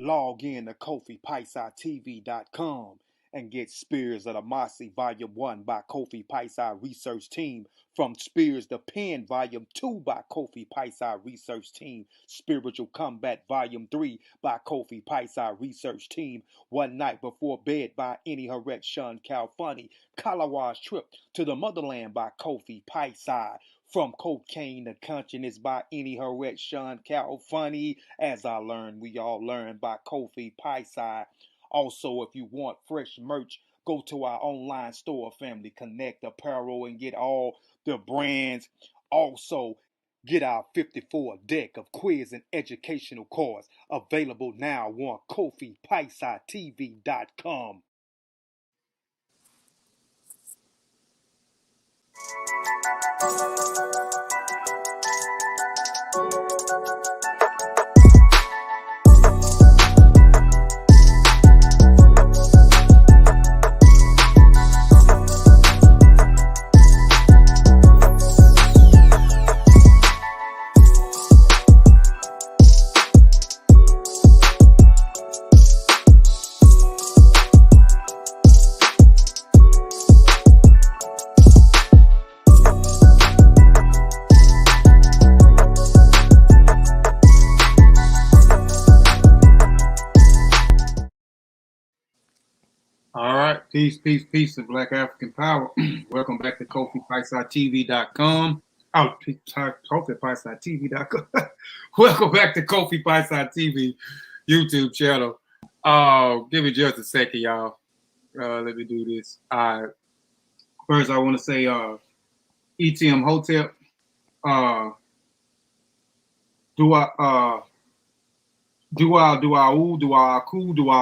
Log in to KofiPiesieTV.com and get Spears of the Mossi Volume 1 by Kofi Piesie Research Team. From Spears the Pen Volume 2 by Kofi Piesie Research Team. Spiritual Combat Volume 3 by Kofi Piesie Research Team. One Night Before Bed by Herit, Shawn, Khalfani. Kalawa's Trip to the Motherland by Kofi Piesie. From Cocaine to Consciousness by Herit, Shawn, Khalfani. As I learned, we all learn by Kofi Piesie. Also, if you want fresh merch, go to our online store, Family Connect Apparel, and get all the brands. Also, get our 54 deck of quiz and educational cards available now on KofiPiesieTV.com. All right, peace, and Black African power. Welcome back to KofiPiesieTV.com. Oh, KofiPiesieTV.com. Welcome back to Kofi Piesie TV YouTube channel. Give me just a second, y'all. Let me do this. First, I want to say, ETM Hotel. Dua Ku, Dua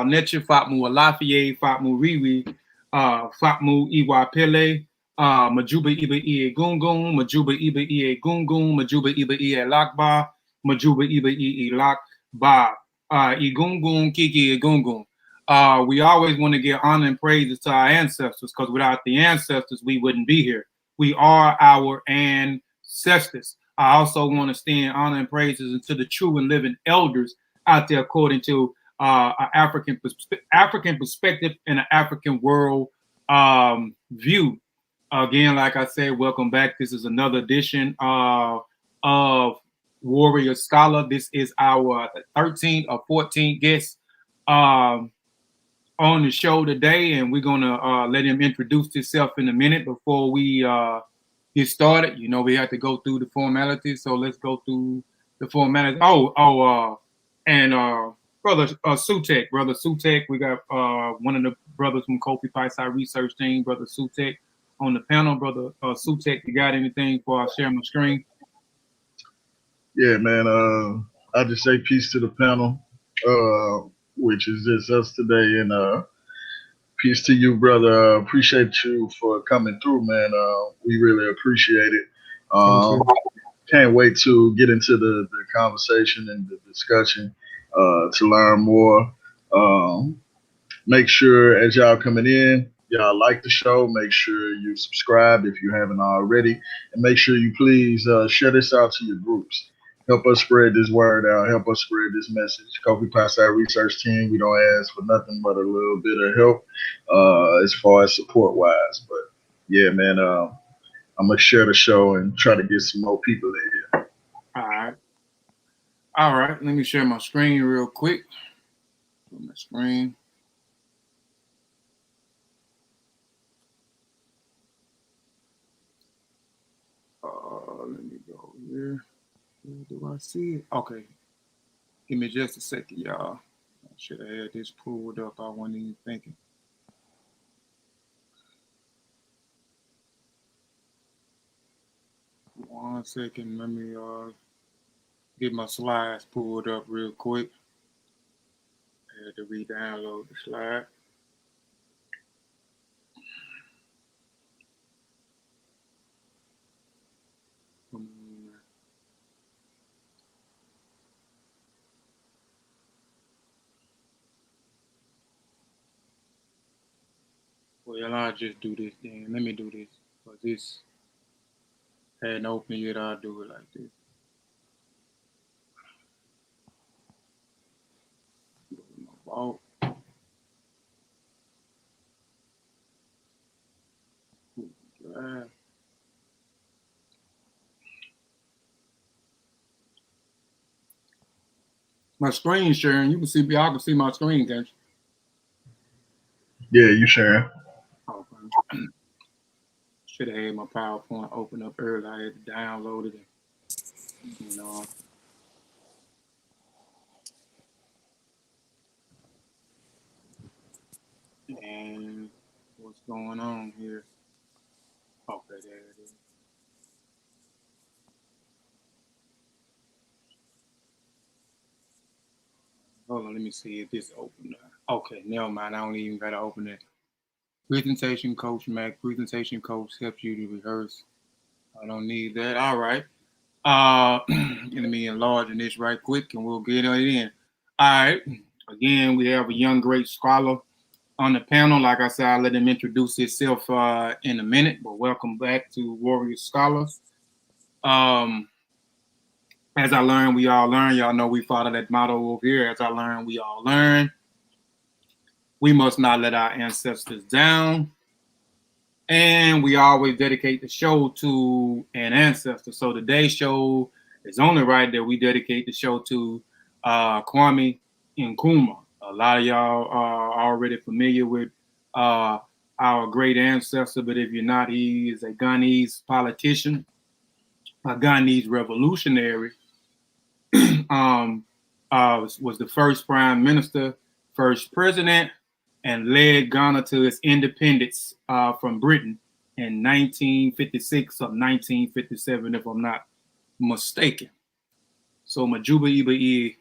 Netche, Fatmu Alafie, Fatmu Riwi, Fatmu Iwa Pele, Majuba Iba Ie Gungun, Majuba Iba Ie Gungun, Majuba Iba Ie Lakba, Majuba Iba Ie Lakba, Igungun, Kiki Igungun. We always want to give honor and praises to our ancestors, because without the ancestors, we wouldn't be here. We are our ancestors. I also want to extend honor and praises to the true and living elders out there, according to an African perspective and an African world view. Again, like I said, welcome back. This is another edition of Warrior Scholar. This is our 13th or 14th guest on the show today, and we're gonna let him introduce himself in a minute before we get started. You know, we have to go through the formalities, so let's go through the formalities. And brother Sutek, we got one of the brothers from Kofi Piesie Research Team, brother Sutek, on the panel. Brother Sutek, you got anything before I share my screen? Yeah, man. I just say peace to the panel, which is just us today, and peace to you, brother. Appreciate you for coming through, man. We really appreciate it. Can't wait to get into the conversation and the discussion to learn more. Make sure as y'all coming in, y'all like the show. Make sure you subscribe if you haven't already. And make sure you please share this out to your groups. Help us spread this word out. Help us spread this message. Kofi Piesie Research Team, we don't ask for nothing but a little bit of help as far as support-wise. But, yeah, man, I'm going to share the show and try to get some more people in here. All right. Let me share my screen real quick. My screen. Let me go here. Where do I see it? Okay. Give me just a second, y'all. I should have had this pulled up. I wasn't even thinking. One second. Let me get my slides pulled up real quick. I had to re-download the slide. Well, I'll just do this then. Let me do this. Because this hadn't opened yet. I'll do it like this. Oh. My screen sharing. You can see me. I can see my screen, can't you? Yeah, you sharing. Okay. Should have had my PowerPoint open up earlier. I had to download it. You know. And what's going on here? Okay, there it is. Hold on, let me see if this opened. Okay, never mind. I don't even gotta open it. Presentation coach, Mac. Presentation coach helps you to rehearse. I don't need that. All right. Let me enlarge this right quick and we'll get it in. All right. Again, we have a young, great scholar on the panel. Like I said, I'll let him introduce himself in a minute, but welcome back to Warrior Scholars. As I learn, we all learn. Y'all know we follow that motto over here. As I learn, we all learn. We must not let our ancestors down. And we always dedicate the show to an ancestor. So today's show is only right that we dedicate the show to Kwame Nkrumah. A lot of y'all are already familiar with our great ancestor, but if you're not, he is a Ghanese politician, a Ghanese revolutionary. Was the first prime minister, first president, and led Ghana to its independence from Britain in 1956 or 1957, if I'm not mistaken. So Majuba Iba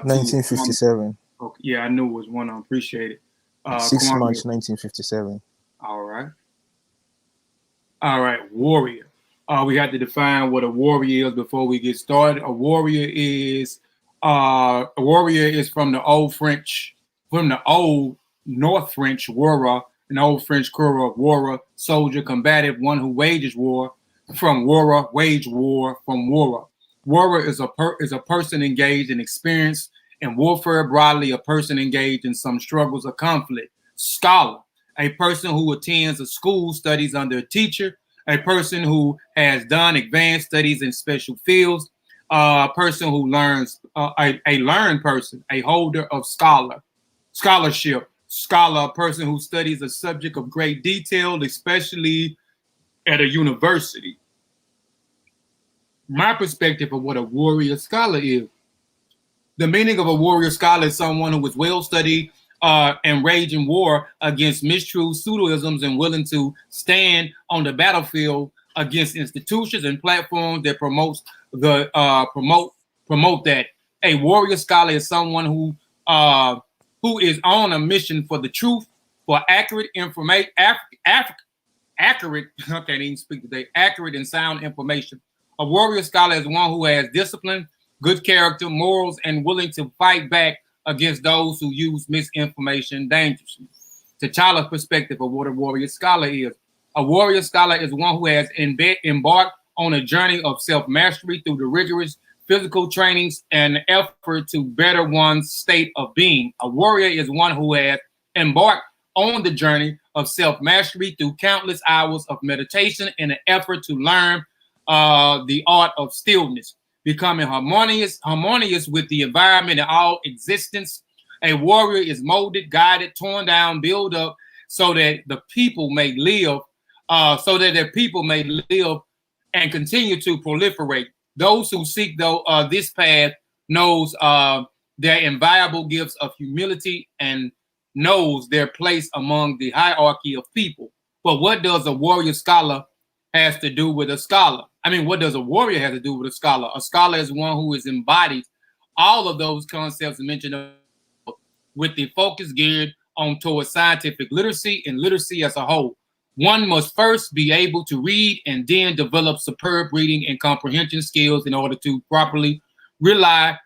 1957. Okay, yeah, I knew it was one. I appreciate it. 6 March 1957. All right, warrior. We have to define what a warrior is before we get started. A warrior is from the old French, from the old North French wara, an old French wara, soldier, combative, one who wages war. From wara, wage war. From wara, wara is a person engaged in experience in warfare. Broadly, a person engaged in some struggles or conflict. Scholar, a person who attends a school, studies under a teacher. A person who has done advanced studies in special fields, a person who learns, a learned person, a holder of scholarship, a person who studies a subject of great detail, especially at a university. My perspective of what a warrior scholar is. The meaning of a warrior scholar is someone who is well studied and waging war against mistruths, pseudoisms, and willing to stand on the battlefield against institutions and platforms that promote that. A warrior scholar is someone who is on a mission for the truth, for accurate information, accurate. I can't even speak today. Accurate and sound information. A warrior scholar is one who has discipline, good character, morals, and willing to fight back against those who use misinformation dangerously. T'Challa's perspective of what a warrior scholar is. A warrior scholar is one who has embarked on a journey of self-mastery through the rigorous physical trainings and effort to better one's state of being. A warrior is one who has embarked on the journey of self-mastery through countless hours of meditation in an effort to learn the art of stillness, becoming harmonious with the environment and all existence. A warrior is molded, guided, torn down, built up, so that the people may live, and continue to proliferate. Those who seek this path knows their inviolable gifts of humility and knows their place among the hierarchy of people. But what does a warrior scholar has to do with a scholar? I mean, what does a warrior have to do with a scholar? A scholar is one who is embodied all of those concepts mentioned with the focus geared on towards scientific literacy and literacy as a whole. One must first be able to read and then develop superb reading and comprehension skills in order to properly relay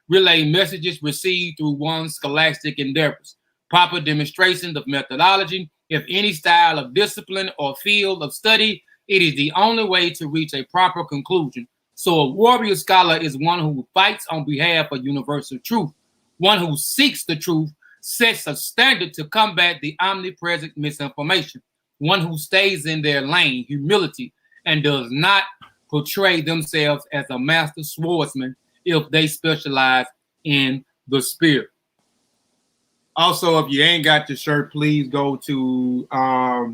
messages received through one's scholastic endeavors. Proper demonstrations of methodology, if any style of discipline or field of study, it is the only way to reach a proper conclusion. So a warrior scholar is one who fights on behalf of universal truth, one who seeks the truth sets a standard to combat the omnipresent misinformation. One who stays in their lane, humility, and does not portray themselves as a master swordsman if they specialize in the spirit. Also, if you ain't got your shirt, please go to our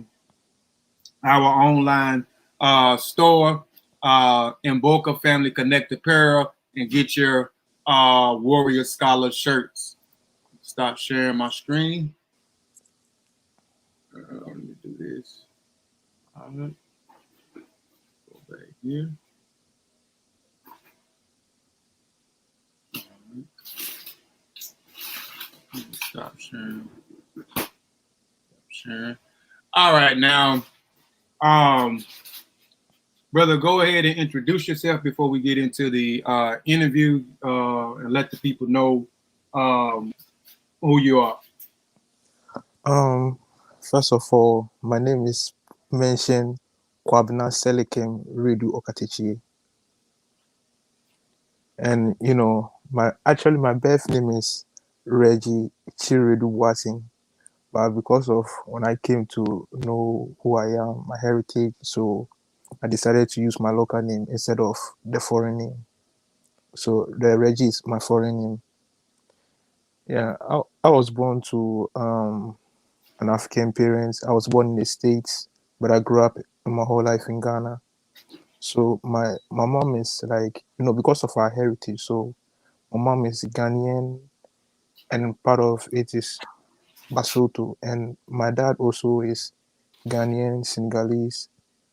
online store, Mboka Family Connect Apparel, and get your Warrior Scholar shirts. Stop sharing my screen. Let me do this. All right. Go back here. Stop sharing. Stop sharing. All right, now, brother, go ahead and introduce yourself before we get into the interview, and let the people know who you are. First of all, my name is mentioned Kwabena Selikem Wiredu Okatakyie. And my birth name is Reggie Chiredu Watson. But because of when I came to know who I am, my heritage, so I decided to use my local name instead of the foreign name. So the Reggie is my foreign name. Yeah, I was born to an African parents. I was born in the States, but I grew up my whole life in Ghana. So my mom is like, because of our heritage. So my mom is Ghanaian, and part of it is Basotho, and my dad also is Ghanaian, Senegalese,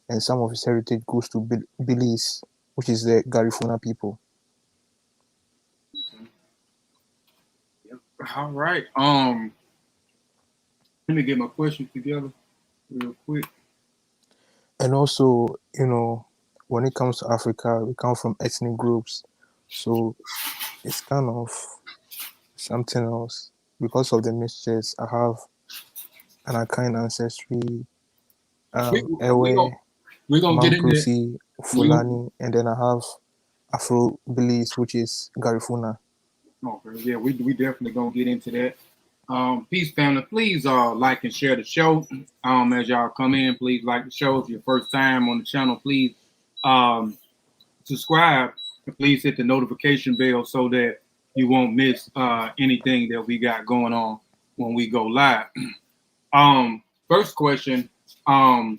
and some of his heritage goes to Belize, which is the Garifuna people. All right. Let me get my questions together real quick. And also, when it comes to Africa, we come from ethnic groups, so it's kind of something else. Because of the mixtures, I have an Akan ancestry, Ewe, we're gonna get into Mamprosi, Fulani, and then I have Afro Belize, which is Garifuna. Okay, yeah, we definitely gonna get into that. Peace family, please like and share the show. As y'all come in, please like the show. If your first time on the channel, please subscribe and please hit the notification bell so that you won't miss anything that we got going on when we go live. First question, I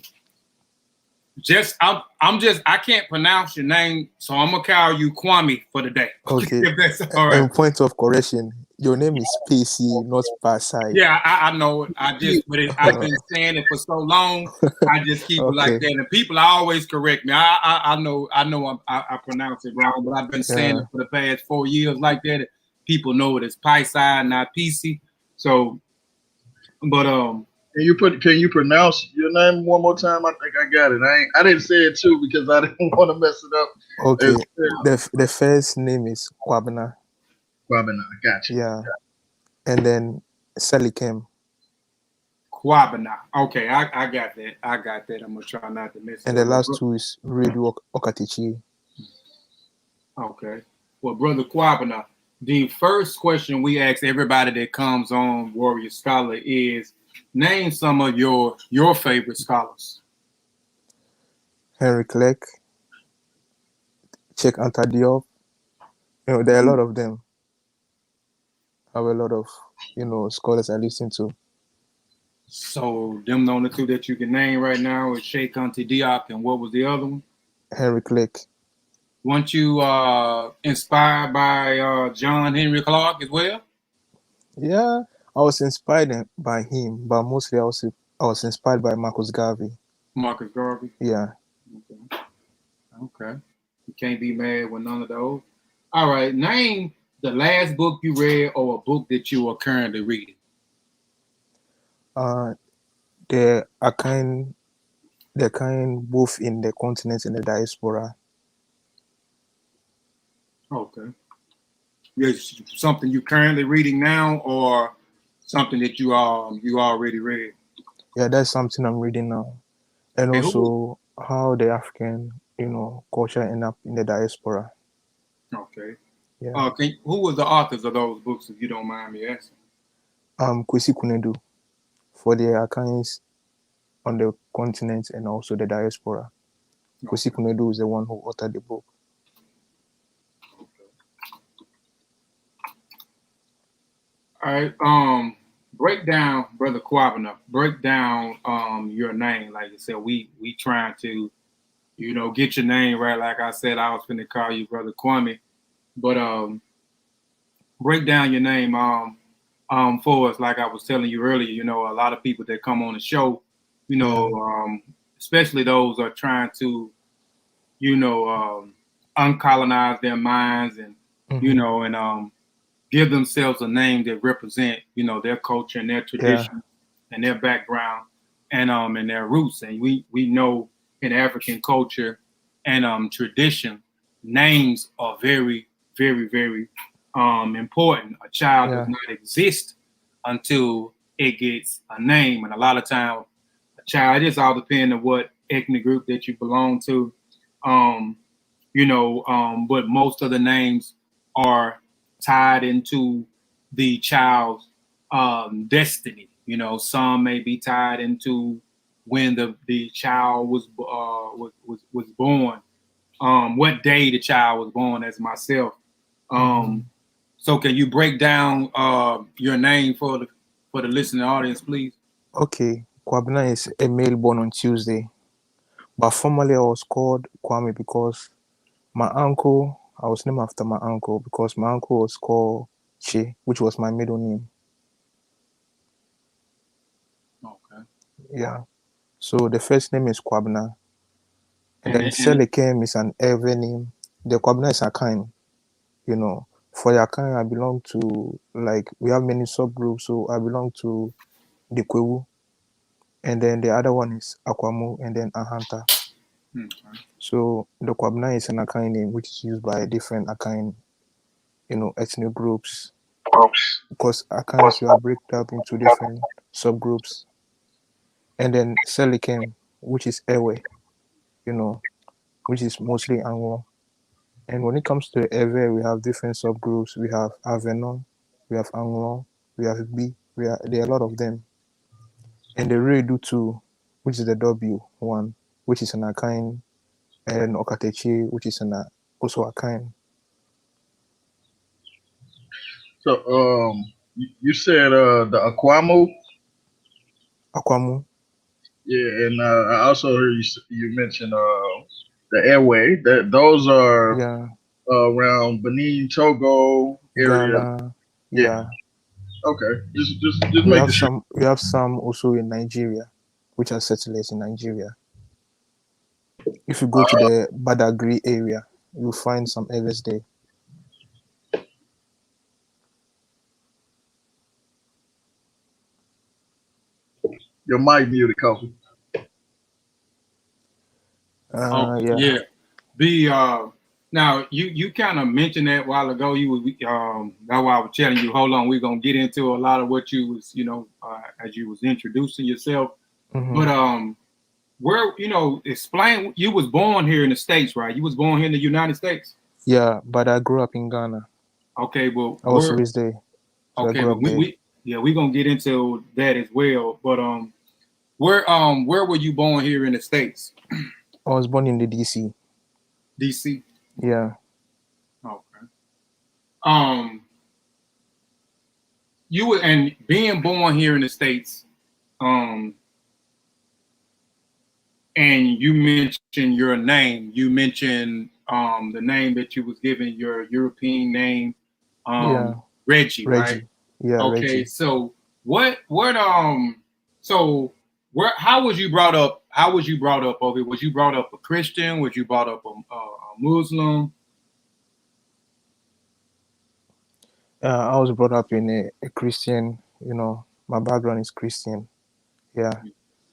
can't pronounce your name, so I'm gonna call you Kwame for the day. Okay. If that's all right. And point of correction, your name is Piesie, not Pasai. Yeah, I know it. I've been saying it for so long. I just keep it like that, and people always correct me. I know I pronounce it wrong, but I've been saying it for the past 4 years like that. People know it as Piesie, not Piesie. So, but Can you pronounce your name one more time? I think I got it. I didn't say it too because I didn't want to mess it up. Okay. The first name is Kwabena. Kwabena, gotcha. Yeah. And then Selikem. Kwabena. Okay, I got that. I'm gonna try not to miss it. And the last two is Wiredu Okatakyie. Okay. Well, brother Kwabena, the first question we ask everybody that comes on Warrior Scholar is, name some of your favorite scholars. Herit, Cheikh Anta Diop. There are a lot of them. I have a lot of, scholars I listen to. So them the only two that you can name right now is Cheikh Anta Diop, and what was the other one? Herit. Weren't you inspired by John Henry Clark as well? Yeah, I was inspired by him, but mostly I was inspired by Marcus Garvey. Marcus Garvey? Yeah. Okay. You can't be mad with none of those. All right. Name the last book you read or a book that you are currently reading. They're kind both in the continent and the diaspora. Okay. Is something you're currently reading now, or something that you already read? Yeah, that's something I'm reading now. And also how the African, culture end up in the diaspora. Okay. Yeah. Who was the authors of those books, if you don't mind me asking? Kwesi Kunedu for the Akans on the continent and also the diaspora. Kwesi Kunedu is the one who authored the book. All right. Break down, Brother Kwabena. Break down your name. Like I said, we trying to, get your name right. Like I said, I was finna call you Brother Kwame, but break down your name for us. Like I was telling you earlier, a lot of people that come on the show, especially those are trying to, uncolonize their minds and give themselves a name that represent, their culture and their tradition and their background and their roots. And we know in African culture and tradition, names are very, very, very important. A child does not exist until it gets a name. And a lot of times, a child, it just all depends on what ethnic group that you belong to. But most of the names are tied into the child's destiny. Some may be tied into when the child was born, what day the child was born, as myself. So can you break down your name for the listening audience, please? Okay, Kwabena is a male born on Tuesday, but formerly I was called Kwame because my uncle, I was named after my uncle because my uncle was called Che, which was my middle name. Okay. Yeah. So the first name is Kwabena. And then Selikem is an Ewe name. The Kwabena is a kind. For Yakan, I belong to, we have many subgroups, so I belong to the Kwewu. And then the other one is Akwamu and then Ahanta. So the Kwabena is an Akan name which is used by different Akan, ethnic groups. Because Akans, we are broken up into different subgroups. And then Selikem, which is Ewe, which is mostly Anglo. And when it comes to Ewe, we have different subgroups. We have Avenon, we have Anglo, we have B, there are a lot of them. And the Wiredu too, which is the W one, which is an Akan, and Okatakyie, which is also Akan. So you said the Akwamu? Akwamu. Yeah, and I also heard you mention the Airway. Those are around Benin, Togo area. Ghana. Yeah. Okay. Just making sure. We have some also in Nigeria, which are settlers in Nigeria. If you go to the Badagry area, you'll find some areas there. Your mic muted, Kofi. Yeah. Now you kind of mentioned that a while ago. That's why I was telling you. Hold on, we're gonna get into a lot of what you was, as you was introducing yourself. But where explain. You was born here in the States, right? You was born here in the United States. Yeah, but I grew up in Ghana. Okay, well, I was raised there. So okay, but we're gonna get into that as well. But where were you born here in the States? I was born in the DC. DC. Yeah. Okay. You were, and being born here in the States, and you mentioned your name. You mentioned the name that you was given, your European name, Reggie, right? Yeah, okay, Reggie. So how was you brought up? How was you brought up over here? Was you brought up a Christian? Was you brought up a Muslim? I was brought up in a Christian, my background is Christian. Yeah.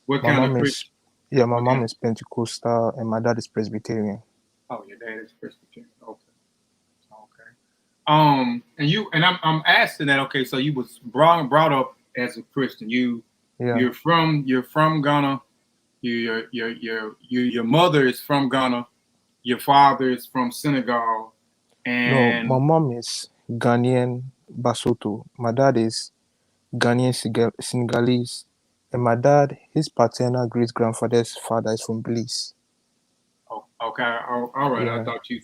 What kind of Christian? My mom is Pentecostal and my dad is Presbyterian. Oh, your dad is Presbyterian. Okay. And I'm asking that. Okay, so you was brought up as a Christian. You're from Ghana. Your mother is from Ghana. Your father is from Senegal. And no, my mom is Ghanaian Basotho. My dad is Ghanaian Senegalese. And my dad, his paternal great-grandfather's father is from Belize. Oh, okay. All right. I Yeah. thought you.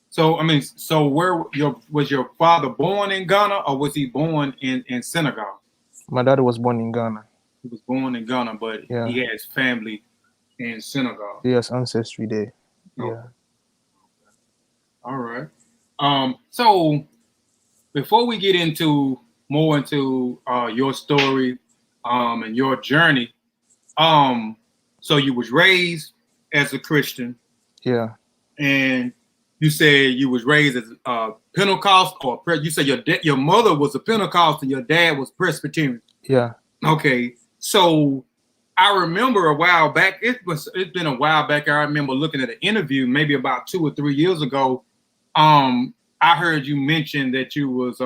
So I mean, so where was your father born in Ghana, or was he born in Senegal? My dad was born in Ghana. He was born in Ghana, but Yeah. he has family in Senegal. He has ancestry there. Okay. Yeah. All right. So before we get into more into your story, and your journey, so you was raised as a Christian, Yeah. and you said you was raised as Pentecost, or you said your mother was a Pentecost and your dad was Presbyterian. Yeah. Okay, so I remember a while back. It's been a while back. I remember looking at an interview maybe about 2 or 3 years ago. I heard you mention that you was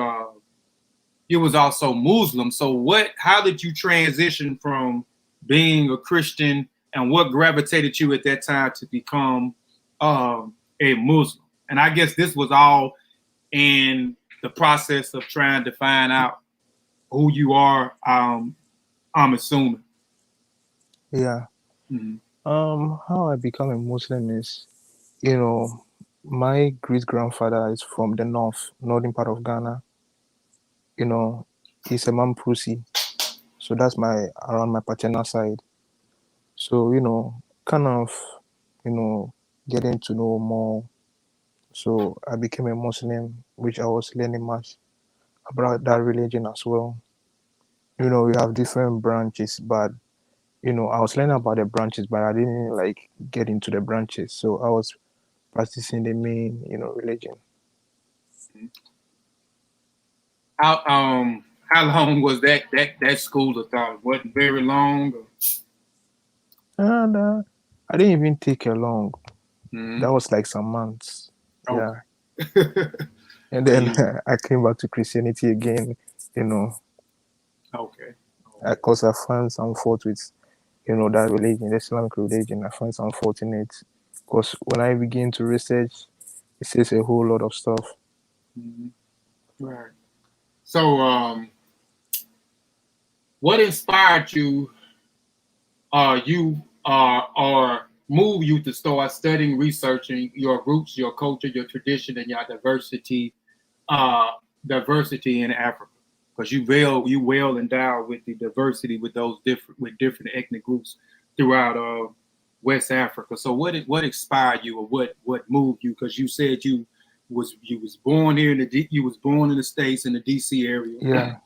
also Muslim. So how did you transition from being a Christian, and what gravitated you at that time to become a Muslim? And I guess this was all in the process of trying to find out who you are. I'm assuming. Yeah. Mm-hmm. How I become a Muslim is, my great-grandfather is from the northern part of Ghana. He's a Mampusi. So that's around my paternal side. So, kind of, getting to know more. So I became a Muslim, which I was learning much about that religion as well. We have different branches, but I was learning about the branches, but I didn't like get into the branches. So I was practicing the main, religion. How long was that school of thought? Wasn't very long. And I didn't even take a long. Mm-hmm. That was like some months. Okay. Yeah. And then I came back to Christianity again, Okay. Because I found some fault with, that religion, the Islamic religion. I find some fault in it. Because when I begin to research, it says a whole lot of stuff. Mm-hmm. Right. So, what inspired you, or move you to start studying, researching your roots, your culture, your tradition, and your diversity in Africa? Because you well endowed with the diversity with those different ethnic groups throughout West Africa. So what inspired you, or what moved you? Because you said you was born here you was born in the States in the DC area. Yeah.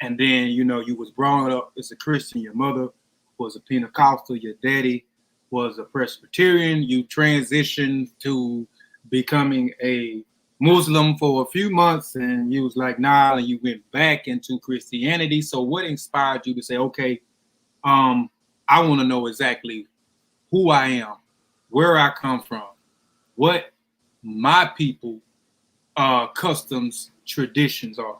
And then you was brought up as a Christian. Your mother was a Pentecostal. Your daddy was a Presbyterian. You transitioned to becoming a Muslim for a few months, and you was like, nah, and you went back into Christianity. So what inspired you to say, okay, I want to know exactly who I am, where I come from, what my people customs, traditions are?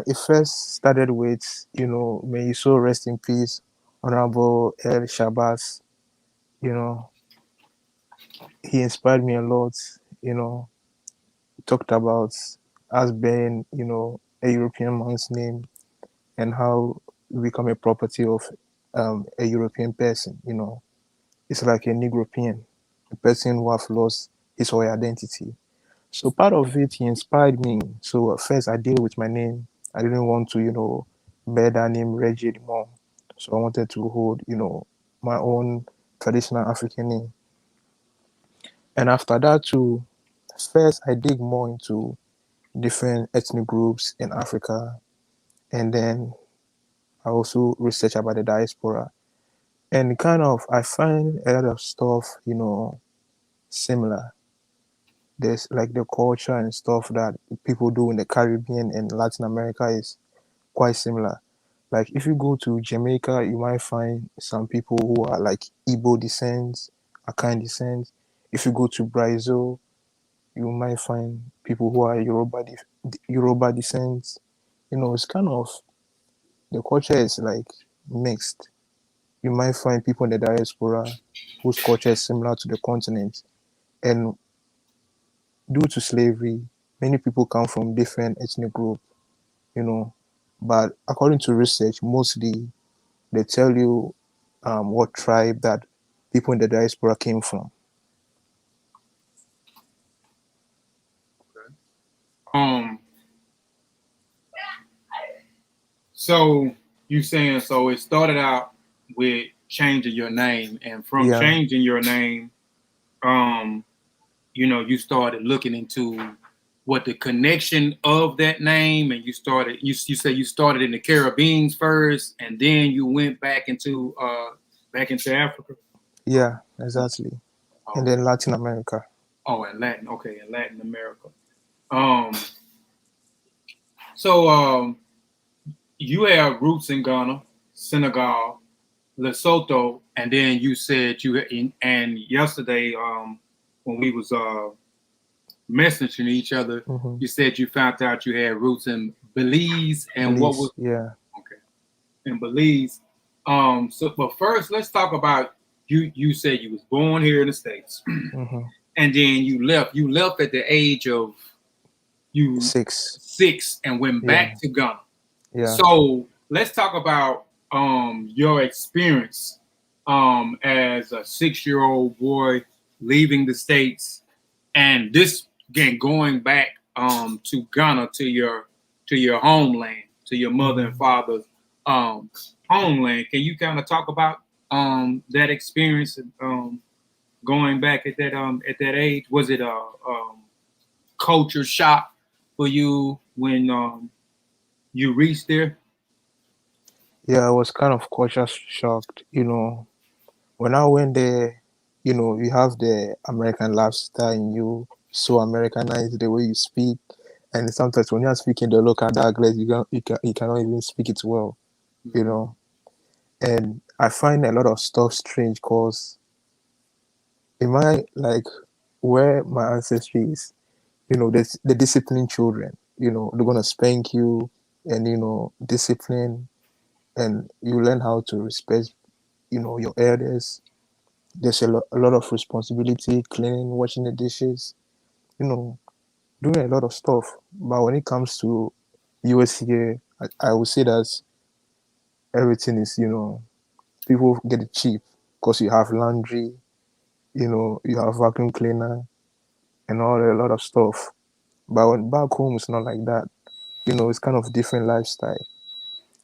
It first started with, may you so rest in peace, Honorable El Shabazz. He inspired me a lot. Talked about us being, a European man's name, and how we become a property of a European person. It's like a Negropean, a person who have lost his or her identity. So part of it, he inspired me. So at first I deal with my name. I didn't want to, bear that name Reggie anymore. So I wanted to hold, my own traditional African name. And after that too, first I dig more into different ethnic groups in Africa. And then I also research about the diaspora. And kind of I find a lot of stuff, similar. There's like the culture and stuff that people do in the Caribbean and Latin America is quite similar. Like if you go to Jamaica, you might find some people who are like Igbo descent, Akan descent. If you go to Brazil, you might find people who are Yoruba descent. It's kind of, the culture is like mixed. You might find people in the diaspora whose culture is similar to the continent. And due to slavery, many people come from different ethnic groups, you know. But according to research, mostly they tell you what tribe that people in the diaspora came from. So you saying so it started out with changing your name, and from Yeah. changing your name, you started looking into what the connection of that name, and you say you started in the Caribbean first, and then you went back into Africa. Yeah, exactly. Oh, And then Latin America. oh, in Latin, okay, in Latin America. So you have roots in Ghana, Senegal, Lesotho, and then you said and yesterday when we was messaging each other, you said you found out you had roots in Belize and Belize, what was okay in Belize. But first let's talk about you said you was born here in the States and then you left at the age of 6 and went back to Ghana. So let's talk about your experience as a 6-year-old boy leaving the States and this again going back to Ghana, to your homeland, to your mother and father's homeland. Can you kind of talk about that experience going back at that age? Was it a culture shock for you when you reached there? Yeah, I was kind of culture shocked. When I went there, you have the American lifestyle in you, so Americanized the way you speak, and sometimes when you're speaking the local dialect, you cannot even speak it well, And I find a lot of stuff strange because in my like where my ancestry is, there's the disciplined children. They're gonna spank you and discipline, and you learn how to respect your elders. There's a lot of responsibility, cleaning, washing the dishes, doing a lot of stuff. But when it comes to US here, I would say that everything is, people get it cheap because you have laundry, you have vacuum cleaner and a lot of stuff. But when back home, it's not like that. It's kind of different lifestyle.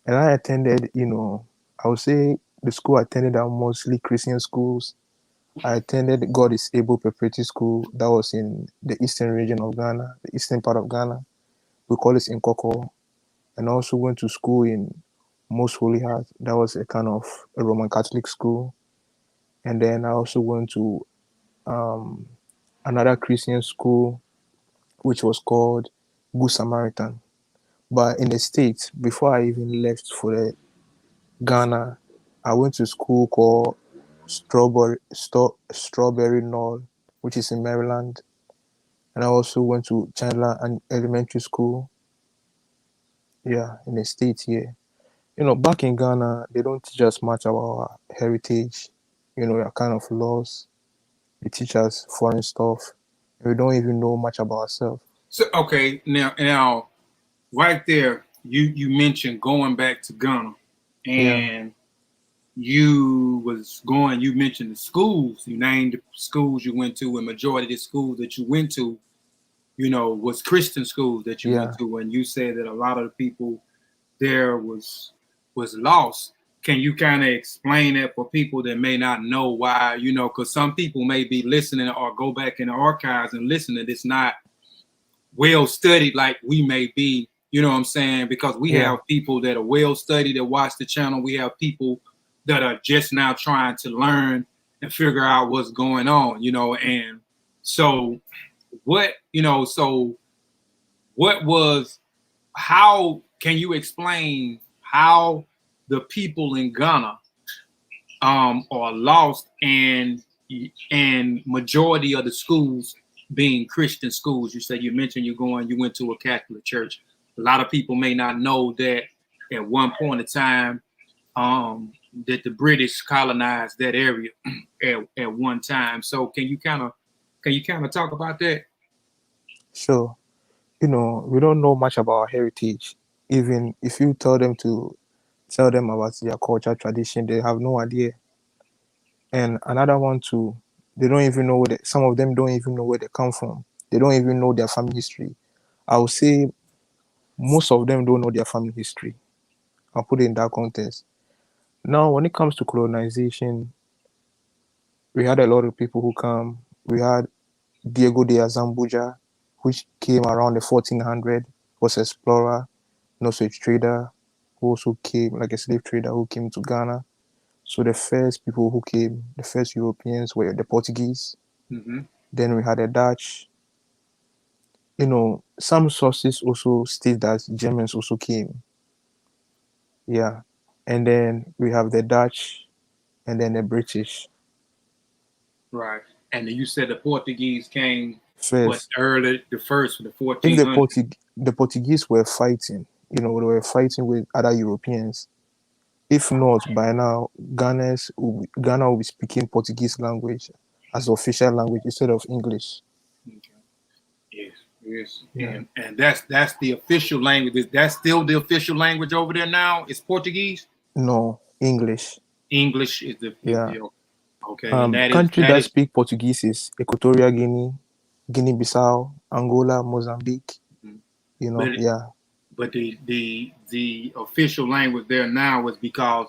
And I attended, I would say the school I attended are mostly Christian schools. I attended God is Able Preparatory School. That was in the eastern region of Ghana, the eastern part of Ghana. We call it Nkoko. And I also went to school in Most Holy Heart. That was a kind of a Roman Catholic school. And then I also went to another Christian school, which was called Good Samaritan. But in the States, before I even left for the Ghana, I went to school called Strawberry Knoll, which is in Maryland. And I also went to Chandler and Elementary School. Yeah, in the States here. Back in Ghana, they don't teach us much about our heritage. We're kind of lost. They teach us foreign stuff. We don't even know much about ourselves. So okay, now right there, you mentioned going back to Ghana, and you mentioned the schools, you named the schools you went to, and majority of the schools that you went to, was Christian schools that you went to, and you said that a lot of the people there was lost. Can you kind of explain that for people that may not know why, because some people may be listening or go back in the archives and listen that it's not well studied like we may be, you know what I'm saying? Because we have people that are well studied that watch the channel. We have people that are just now trying to learn and figure out what's going on, and so how can you explain how the people in Ghana are lost and majority of the schools being Christian schools? You mentioned you went to a Catholic church. A lot of people may not know that at one point in time that the British colonized that area at one time. So can you kind of talk about that? Sure. We don't know much about our heritage. Even if you tell them about their culture, tradition, they have no idea. And another one too, they don't even know some of them don't even know where they come from. They don't even know their family history. I would say most of them don't know their family history. I'll put it in that context. Now, when it comes to colonization, we had a lot of people who come. We had Diego de Azambuja, which came around the 1400, was explorer, and also a trader, who also came, like a slave trader who came to Ghana. So the first people who came, the first Europeans were the Portuguese. Mm-hmm. Then we had the Dutch. Some sources also state that Germans also came. Yeah. And then we have the Dutch and then the British. Right. And you said the Portuguese came First, early, the first, the if 1400s. the Portuguese were fighting, they were fighting with other Europeans. If not, by now, Ghana will be speaking Portuguese language as official language instead of English. Okay. Yes, yes. Yeah. And that's the official language. That's still the official language over there now? It's Portuguese? No, English. English is Yeah. the okay. And Country that that is speak Portuguese is Equatorial Guinea, Guinea-Bissau, Angola, Mozambique. but Yeah. but the official language there now is because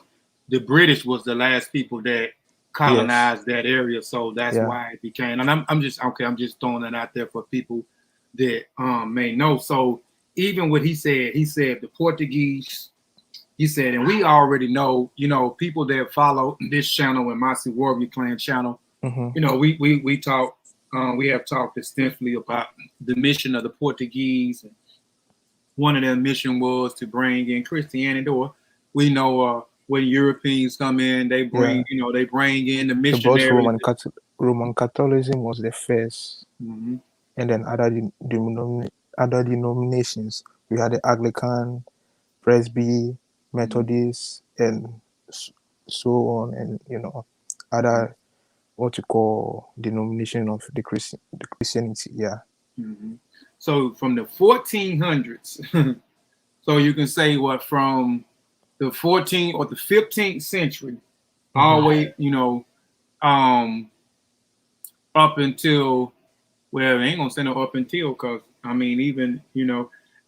the British was the last people that Yes. colonized that area, so that's Yeah. why it became. And I'm just throwing that out there for people that may know. So even what he said the Portuguese. He said, and we already know, people that follow this channel and Mossi Warrior Clan channel. Mm-hmm. We talk. We have talked extensively about the mission of the Portuguese. One of their mission was to bring in Christianity. Or we know when Europeans come in, they bring Yeah. they bring in the But missionaries. Roman Catholicism was the first, Mm-hmm. and then other denominations. We had the Anglican, Presby, Methodist, and so on, and other what you call denomination of the Christianity. Yeah. Mm-hmm. So from the 1400s, so you can say what from the 14th or the 15th century, all the way, up until, well, I ain't gonna say no up until, because I mean, even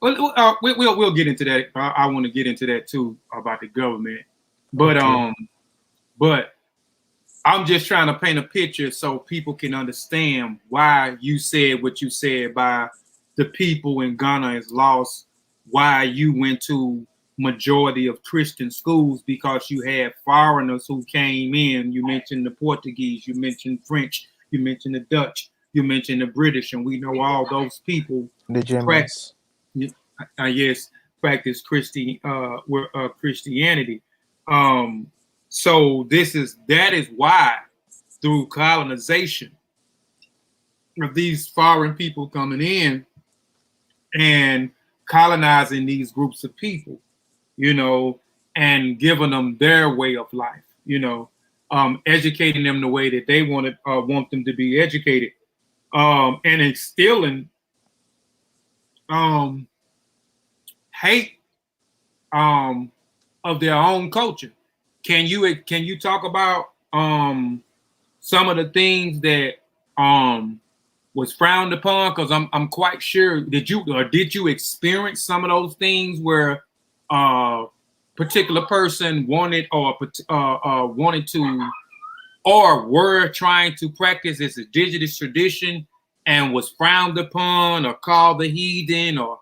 we'll get into that. I want to get into that too about the government, but Okay. but I'm just trying to paint a picture so people can understand why you said what you said by the people in Ghana is lost, why you went to majority of Christian schools, because you had foreigners who came in. You mentioned the Portuguese, you mentioned French, you mentioned the Dutch, you mentioned the British, and we know all those people The Germans. practice Christianity. So that is why through colonization of these foreign people coming in and colonizing these groups of people, and giving them their way of life, educating them the way that they want them to be educated, and instilling hate of their own culture. Can you talk about some of the things that was frowned upon? Because I'm quite sure did you experience some of those things where a particular person wanted wanted to or were trying to practice this indigenous tradition and was frowned upon or called the heathen or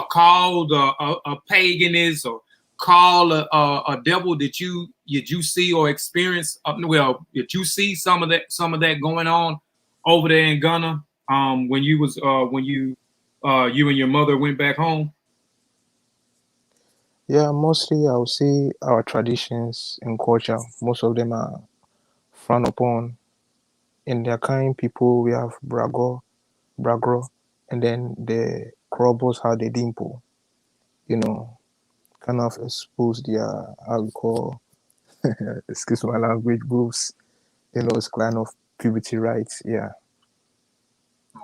called a paganist or called a devil? Did you see or experience? Did you see some of that going on over there in Ghana when you and your mother went back home? Yeah, mostly I would say our traditions and culture, most of them are frowned upon. In their kind, people, we have Bragro, and then the Krobos have the dimple, kind of expose their, how we call, excuse my language, boobs, it's kind of puberty rights, yeah.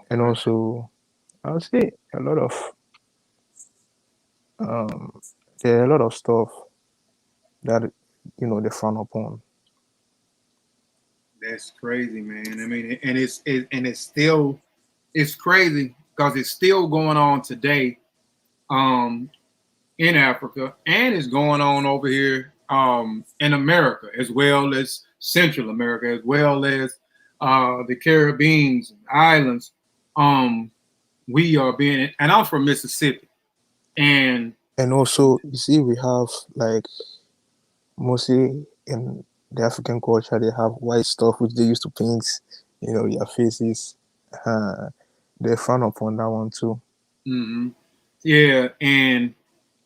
And Okay. also, I would say a lot of, there are a lot of stuff that they frown upon. That's crazy, man. I mean, and it's still crazy because it's still going on today, in Africa, and it's going on over here, in America, as well as Central America, as well as the Caribbean islands. We are being, and I'm from Mississippi, and also, you see, we have like mostly in the African culture, they have white stuff which they used to paint, their faces. They frown upon that one too. mm-hmm. Yeah, and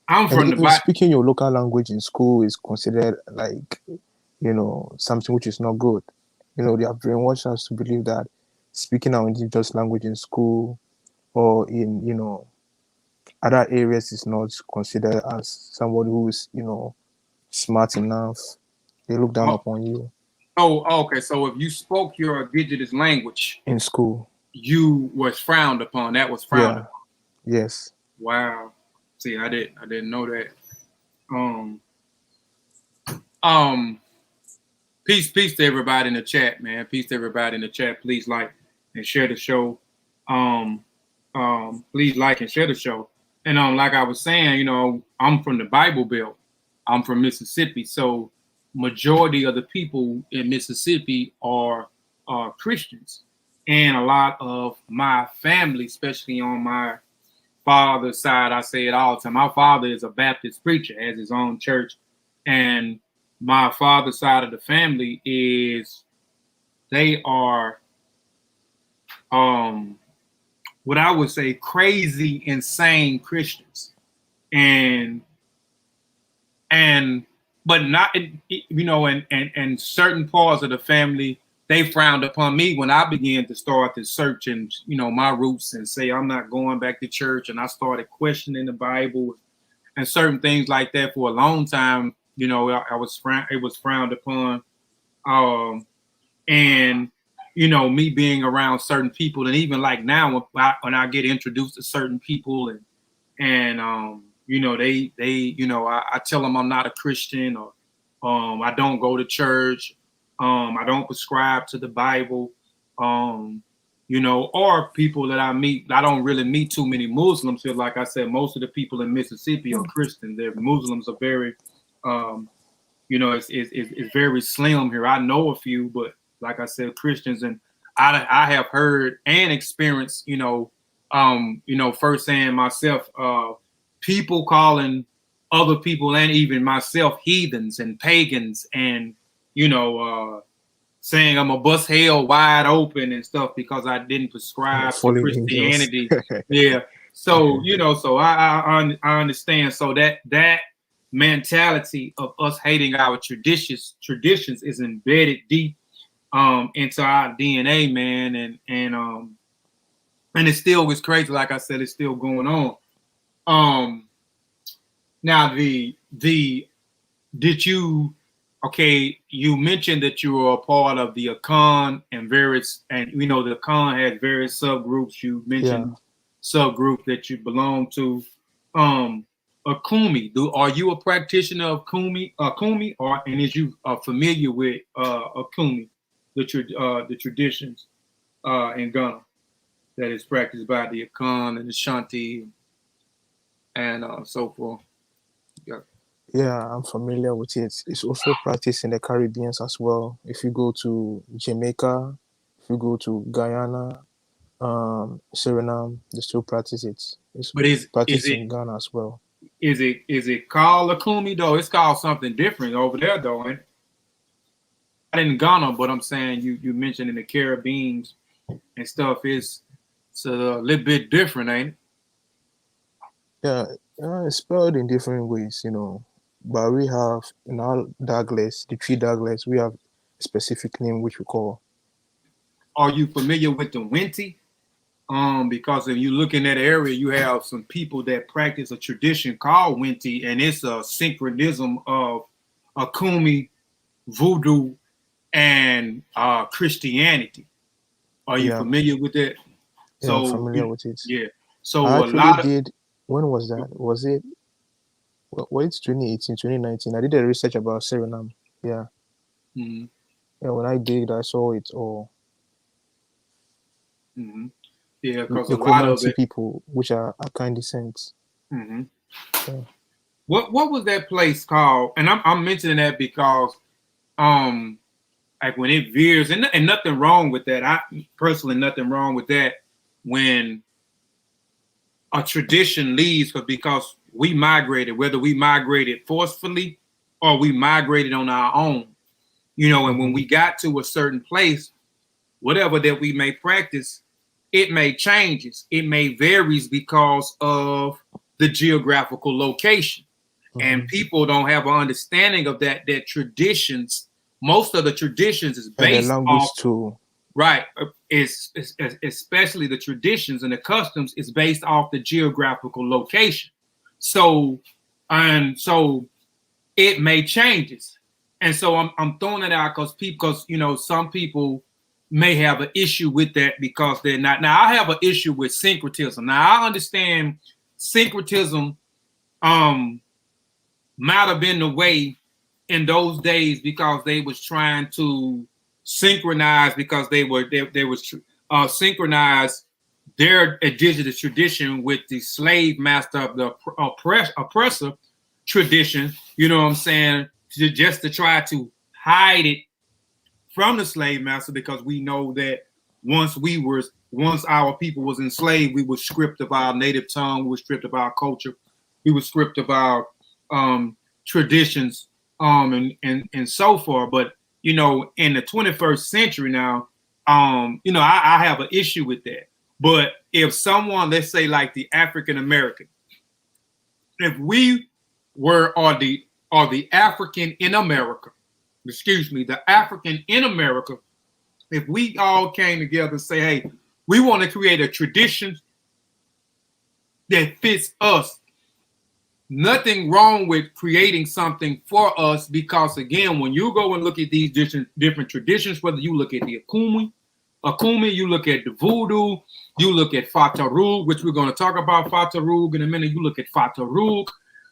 I'm from even speaking your local language in school is considered like, something which is not good. They have brainwashed us to believe that speaking our indigenous language in school or in, other areas is not considered as somebody who is, smart enough. They look down upon you. Oh, okay. So if you spoke your indigenous language in school, you was frowned upon. That was frowned upon. Yes. Wow. See, I didn't know that. Peace to everybody in the chat, man. Peace to everybody in the chat. Please like and share the show. Please like and share the show. And like I was saying, I'm from the Bible Belt. I'm from Mississippi, so majority of the people in Mississippi are Christians, and a lot of my family, especially on my father's side, I say it all the time. My father is a Baptist preacher, has his own church, and my father's side of the family they are what I would say crazy, insane Christians, but not, and certain parts of the family, they frowned upon me when I began to start to search and, my roots and say, I'm not going back to church. And I started questioning the Bible and certain things like that for a long time. It was frowned upon. And, me being around certain people, and even like now when I get introduced to certain people and they I tell them I'm not a Christian, or I don't go to church, I don't prescribe to the Bible, or people that I meet. I don't really meet too many Muslims here. Like I said, most of the people in Mississippi are Christian. Their Muslims are very, it's very slim here. I know a few, but like I said, Christians, and I have heard and experienced, firsthand myself, people calling other people and even myself heathens and pagans, and saying I'm a bust hell wide open and stuff because I didn't prescribe to Christianity. Yeah. So so I understand. So that mentality of us hating our traditions is embedded deep into our DNA, man, and it still is crazy. Like I said, it's still going on. Now you mentioned that you were a part of the Akan and various, and the Akan has various subgroups. You mentioned subgroup that you belong to. Akumi, are you a practitioner of Akumi, and is you familiar with Akumi, the traditions in Ghana that is practiced by the Akan and the Shanti and so forth? Yeah, I'm familiar with it. It's also practiced in the Caribbean as well. If you go to Jamaica, if you go to Guyana, Suriname, they still practice it. It's practiced in Ghana as well. Is it called Akumi though? It's called something different over there though, ain't it? Not in Ghana, but I'm saying you mentioned in the Caribbean and stuff, it's a little bit different, ain't it? Yeah, it's spelled in different ways, But we have in our Douglas, the tree Douglas, we have a specific name which we call. Are you familiar with the Winti? Because if you look in that area, you have some people that practice a tradition called Winti, and it's a synchronism of Akumi, Voodoo, and Christianity. Are you familiar with that? Yeah, I'm familiar with it. Yeah. So I actually did. When was that? Was it Well, it's 2018, 2019. I did a research about Suriname. Yeah. Mm-hmm. Yeah, when I did, I saw it all. Mm-hmm. Yeah, because a The lot of Komansi it. people, which are Akan descent. Mm-hmm. Yeah. What was that place called? And I'm mentioning that because like when it veers, and nothing wrong with that. I personally nothing wrong with that when a tradition leaves, because we migrated, whether we migrated forcefully or we migrated on our own. You know, and when we got to a certain place, whatever that we may practice, it may changes, it may varies because of the geographical location. And people don't have an understanding of that traditions, most of the traditions is And the based language off, too. right, is especially the traditions and the customs is based off the geographical location. So it may changes. And so I'm throwing it out because you know, some people may have an issue with that because they're not. Now I have an issue with syncretism. Now I understand syncretism might have been the way in those days because they was trying to synchronize, because they was synchronize their indigenous tradition with the slave master of the oppressor tradition. You know what I'm saying? Just to try to hide it from the slave master, because we know that once our people was enslaved, we were stripped of our native tongue, we were stripped of our culture, we were stripped of our traditions, and so forth. But you know, in the 21st century now, you know, I have an issue with that. But if someone, let's say like the African American, if we are the African in America, the African in America, if we all came together and say, hey, we want to create a tradition that fits us, nothing wrong with creating something for us, because again, when you go and look at these different traditions, whether you look at the Akumi, you look at the Voodoo, you look at Fatarug, which we're going to talk about Fatarug in a minute. You look at Fatarug,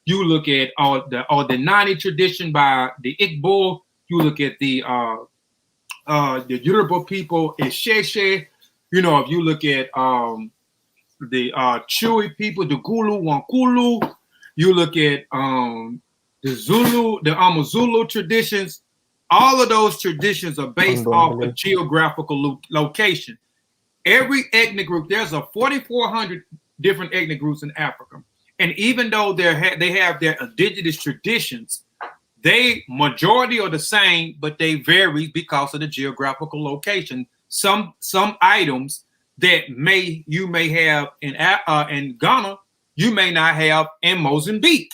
you look at all the Nani tradition by the Igbo, you look at the Yoruba people in Sheshe, you know, if you look at the Chewy people, the Gulu, Wankulu, you look at the Zulu, the Amazulu traditions, all of those traditions are based off a geographical location. Every ethnic group, there's a 4,400 different ethnic groups in Africa. And even though they have their indigenous traditions, they majority are the same, but they vary because of the geographical location. Some items that you may have in Ghana, you may not have in Mozambique.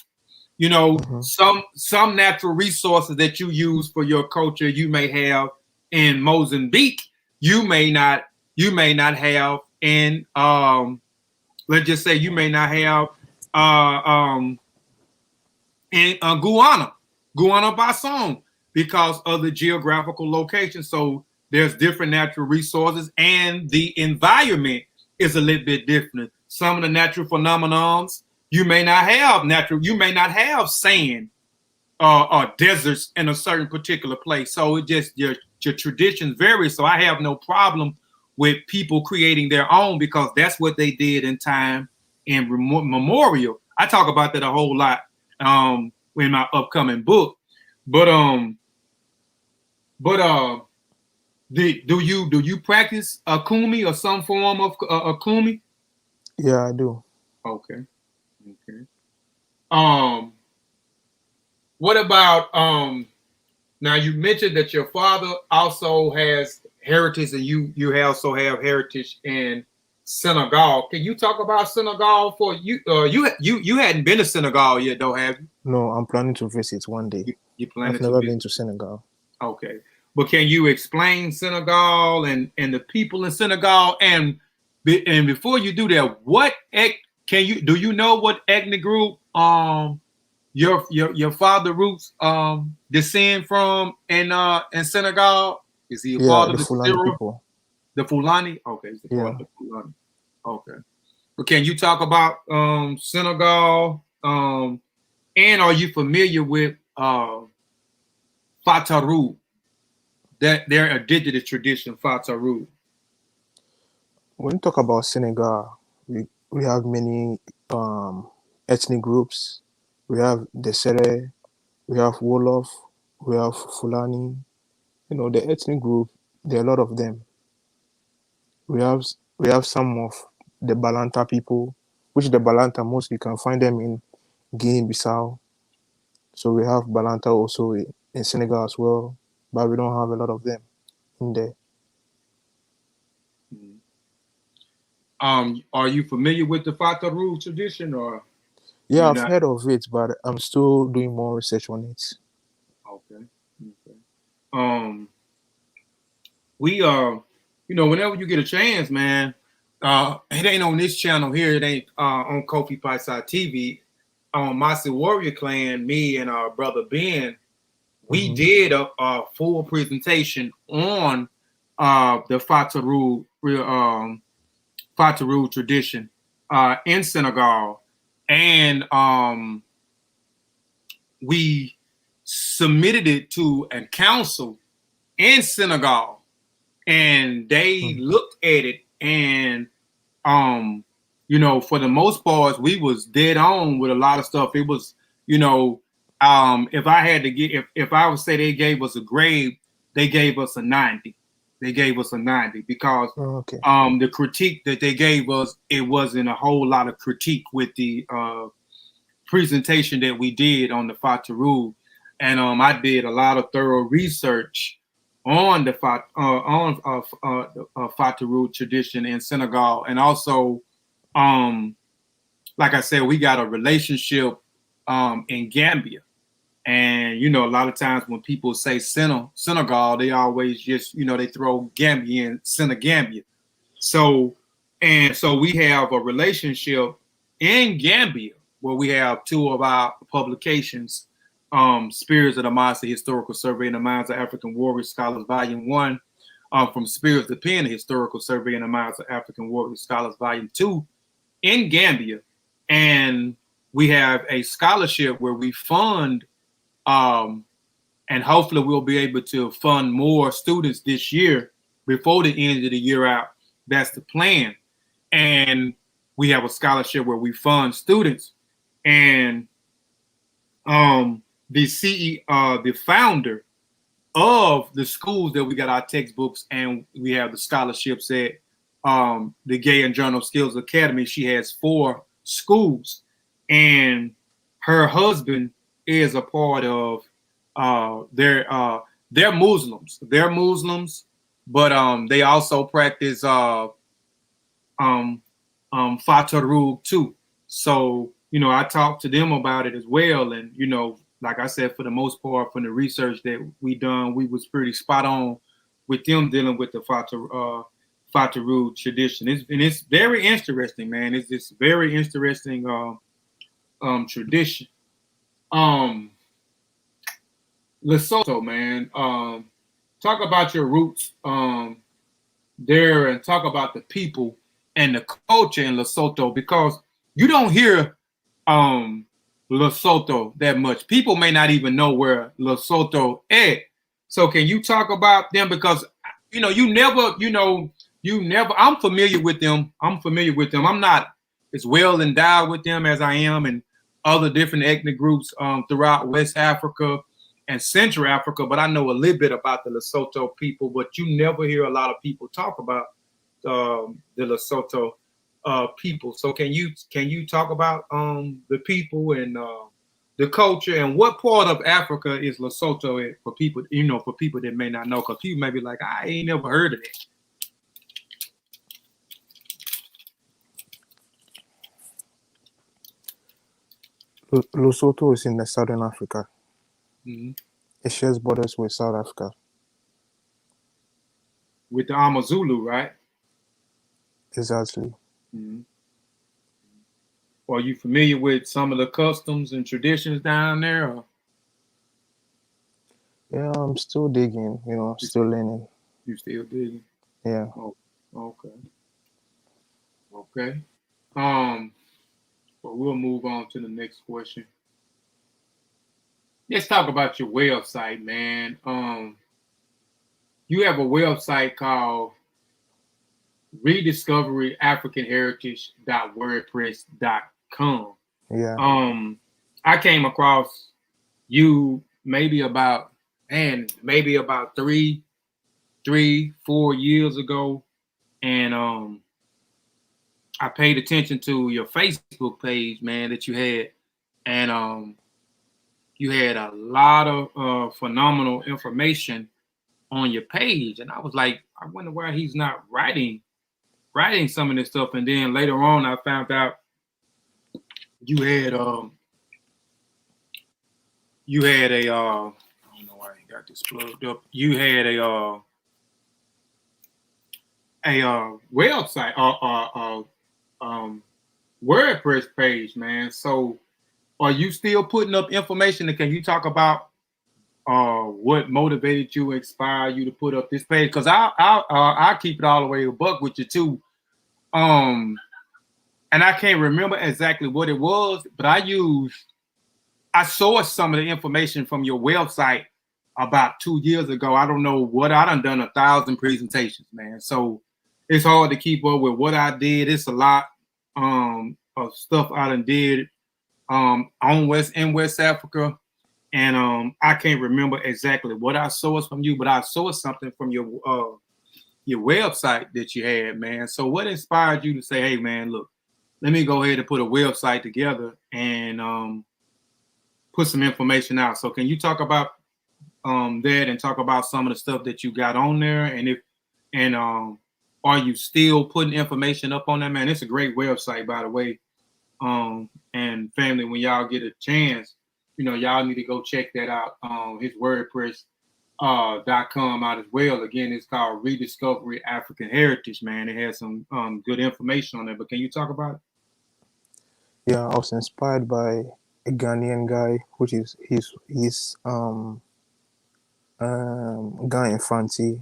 You know, some natural resources that you use for your culture, you may have in Mozambique, you may not have in let's just say you may not have in Guiana-Bissau, because of the geographical location. So there's different natural resources, and the environment is a little bit different. Some of the natural phenomenons, you may not have sand or deserts in a certain particular place. So it just your traditions vary. So I have no problem with people creating their own, because that's what they did in time and memorial. I talk about that a whole lot in my upcoming book. But do you practice Akumi or some form of Akumi? Yeah, I do. Okay. What about now you mentioned that your father also has heritage, and you also have heritage in Senegal. Can you talk about Senegal for you? You hadn't been to Senegal yet, though, have you? No, I'm planning to visit one day. I've never been to Senegal. Okay, but can you explain Senegal and the people in Senegal? And before you do that, do you know what ethnic group your father roots descend from in Senegal? Is he a part of the Fulani people? The Fulani? Okay, it's the part of the Fulani. Okay. But can you talk about Senegal? And And are you familiar with Fataru? That their indigenous tradition, Fataru. When you talk about Senegal, we have many ethnic groups. We have the Sere, we have Wolof, we have Fulani. You know, the ethnic group, there are a lot of them. We have some of the Balanta people, which the Balanta mostly can find them in Guinea-Bissau. So we have Balanta also in Senegal as well, but we don't have a lot of them in there. Are you familiar with the Fataru tradition, or Yeah, you're I've not? heard of it, but I'm still doing more research on it. Okay. Okay. We whenever you get a chance, man, it ain't on this channel here. It ain't on Kofi Piesie TV. On Mossi Warrior Clan, me and our brother Ben, we did a full presentation on the Fataru tradition in Senegal, and we submitted it to a council in Senegal, and they looked at it, and for the most part, we was dead on with a lot of stuff. It was, if I had to get, if I would say they gave us a grade, they gave us a 90. They gave us a 90 because the critique that they gave us, it wasn't a whole lot of critique with the presentation that we did on the Fataru. And I did a lot of thorough research on the Fataru tradition in Senegal, and also, like I said, we got a relationship in Gambia, and a lot of times when people say Senegal, they always just they throw Gambia in Senegambia. So we have a relationship in Gambia where we have two of our publications, Spirits of the Mossi, Historical Survey in the Minds of African Warrior Scholars, Volume 1, from Spirits of the Pen, Historical Survey in the Minds of African Warrior Scholars, Volume 2, in Gambia. And we have a scholarship where we fund, and hopefully we'll be able to fund more students this year before the end of the year out. That's the plan. And we have a scholarship where we fund students. And the founder of the schools that we got our textbooks and we have the scholarships at the Gay and Journal Skills Academy. She has 4 schools, and her husband is a part of they're Muslims. They're Muslims, but they also practice Fataru too. So, I talked to them about it as well. And, like I said, for the most part, from the research that we done, we was pretty spot on with them dealing with the Fataru tradition. It's very interesting, man. It's this very interesting tradition. Lesotho, man. Talk about your roots there, and talk about the people and the culture in Lesotho, because you don't hear Lesotho that much. People may not even know where Lesotho is. So can you talk about them? Because you never. I'm familiar with them. I'm not as well endowed with them as I am in other different ethnic groups throughout West Africa and Central Africa, but I know a little bit about the Lesotho people. But you never hear a lot of people talk about the Lesotho people. So can you talk about the people and the culture, and what part of Africa is Lesotho at, for people that may not know? Because people may be like, I ain't never heard of it. Lesotho is in the southern Africa. It shares borders with South Africa. With the Amazulu, right? Exactly. Are you familiar with some of the customs and traditions down there? Or? Yeah, I'm still digging, still learning. You still digging? Yeah. Oh, okay. Okay. Well, we'll move on to the next question. let's talk about your website, man. You have a website called rediscoveryafricanheritage.wordpress.com. Yeah. I came across you maybe about 4 years ago, and I paid attention to your Facebook page, man, that you had, and you had a lot of phenomenal information on your page, and I was like, I wonder why he's not writing some of this stuff. And then later on, I found out you had a I don't know why he got this plugged up. You had a website WordPress page, man. So are you still putting up information? And can you talk about what motivated you, inspired you to put up this page? Because I'll keep it all the way a buck with you too. And I can't remember exactly what it was, but I sourced some of the information from your website about 2 years ago. I don't know what I done 1,000 presentations, man. So it's hard to keep up with what I did. It's a lot of stuff I done did in West Africa. And I can't remember exactly what I sourced from you, but I sourced something from your website that you had, man. So what inspired you to say, hey, man, look, let me go ahead and put a website together and put some information out? So can you talk about that and talk about some of the stuff that you got on there? And are you still putting information up on that, man? It's a great website, by the way. And family, when y'all get a chance, y'all need to go check that out. His WordPress.com out as well. Again, it's called Rediscovery African Heritage, man. It has some good information on there. But can you talk about it? Yeah, I was inspired by a Ghanaian guy, which is he's Guy Infanti,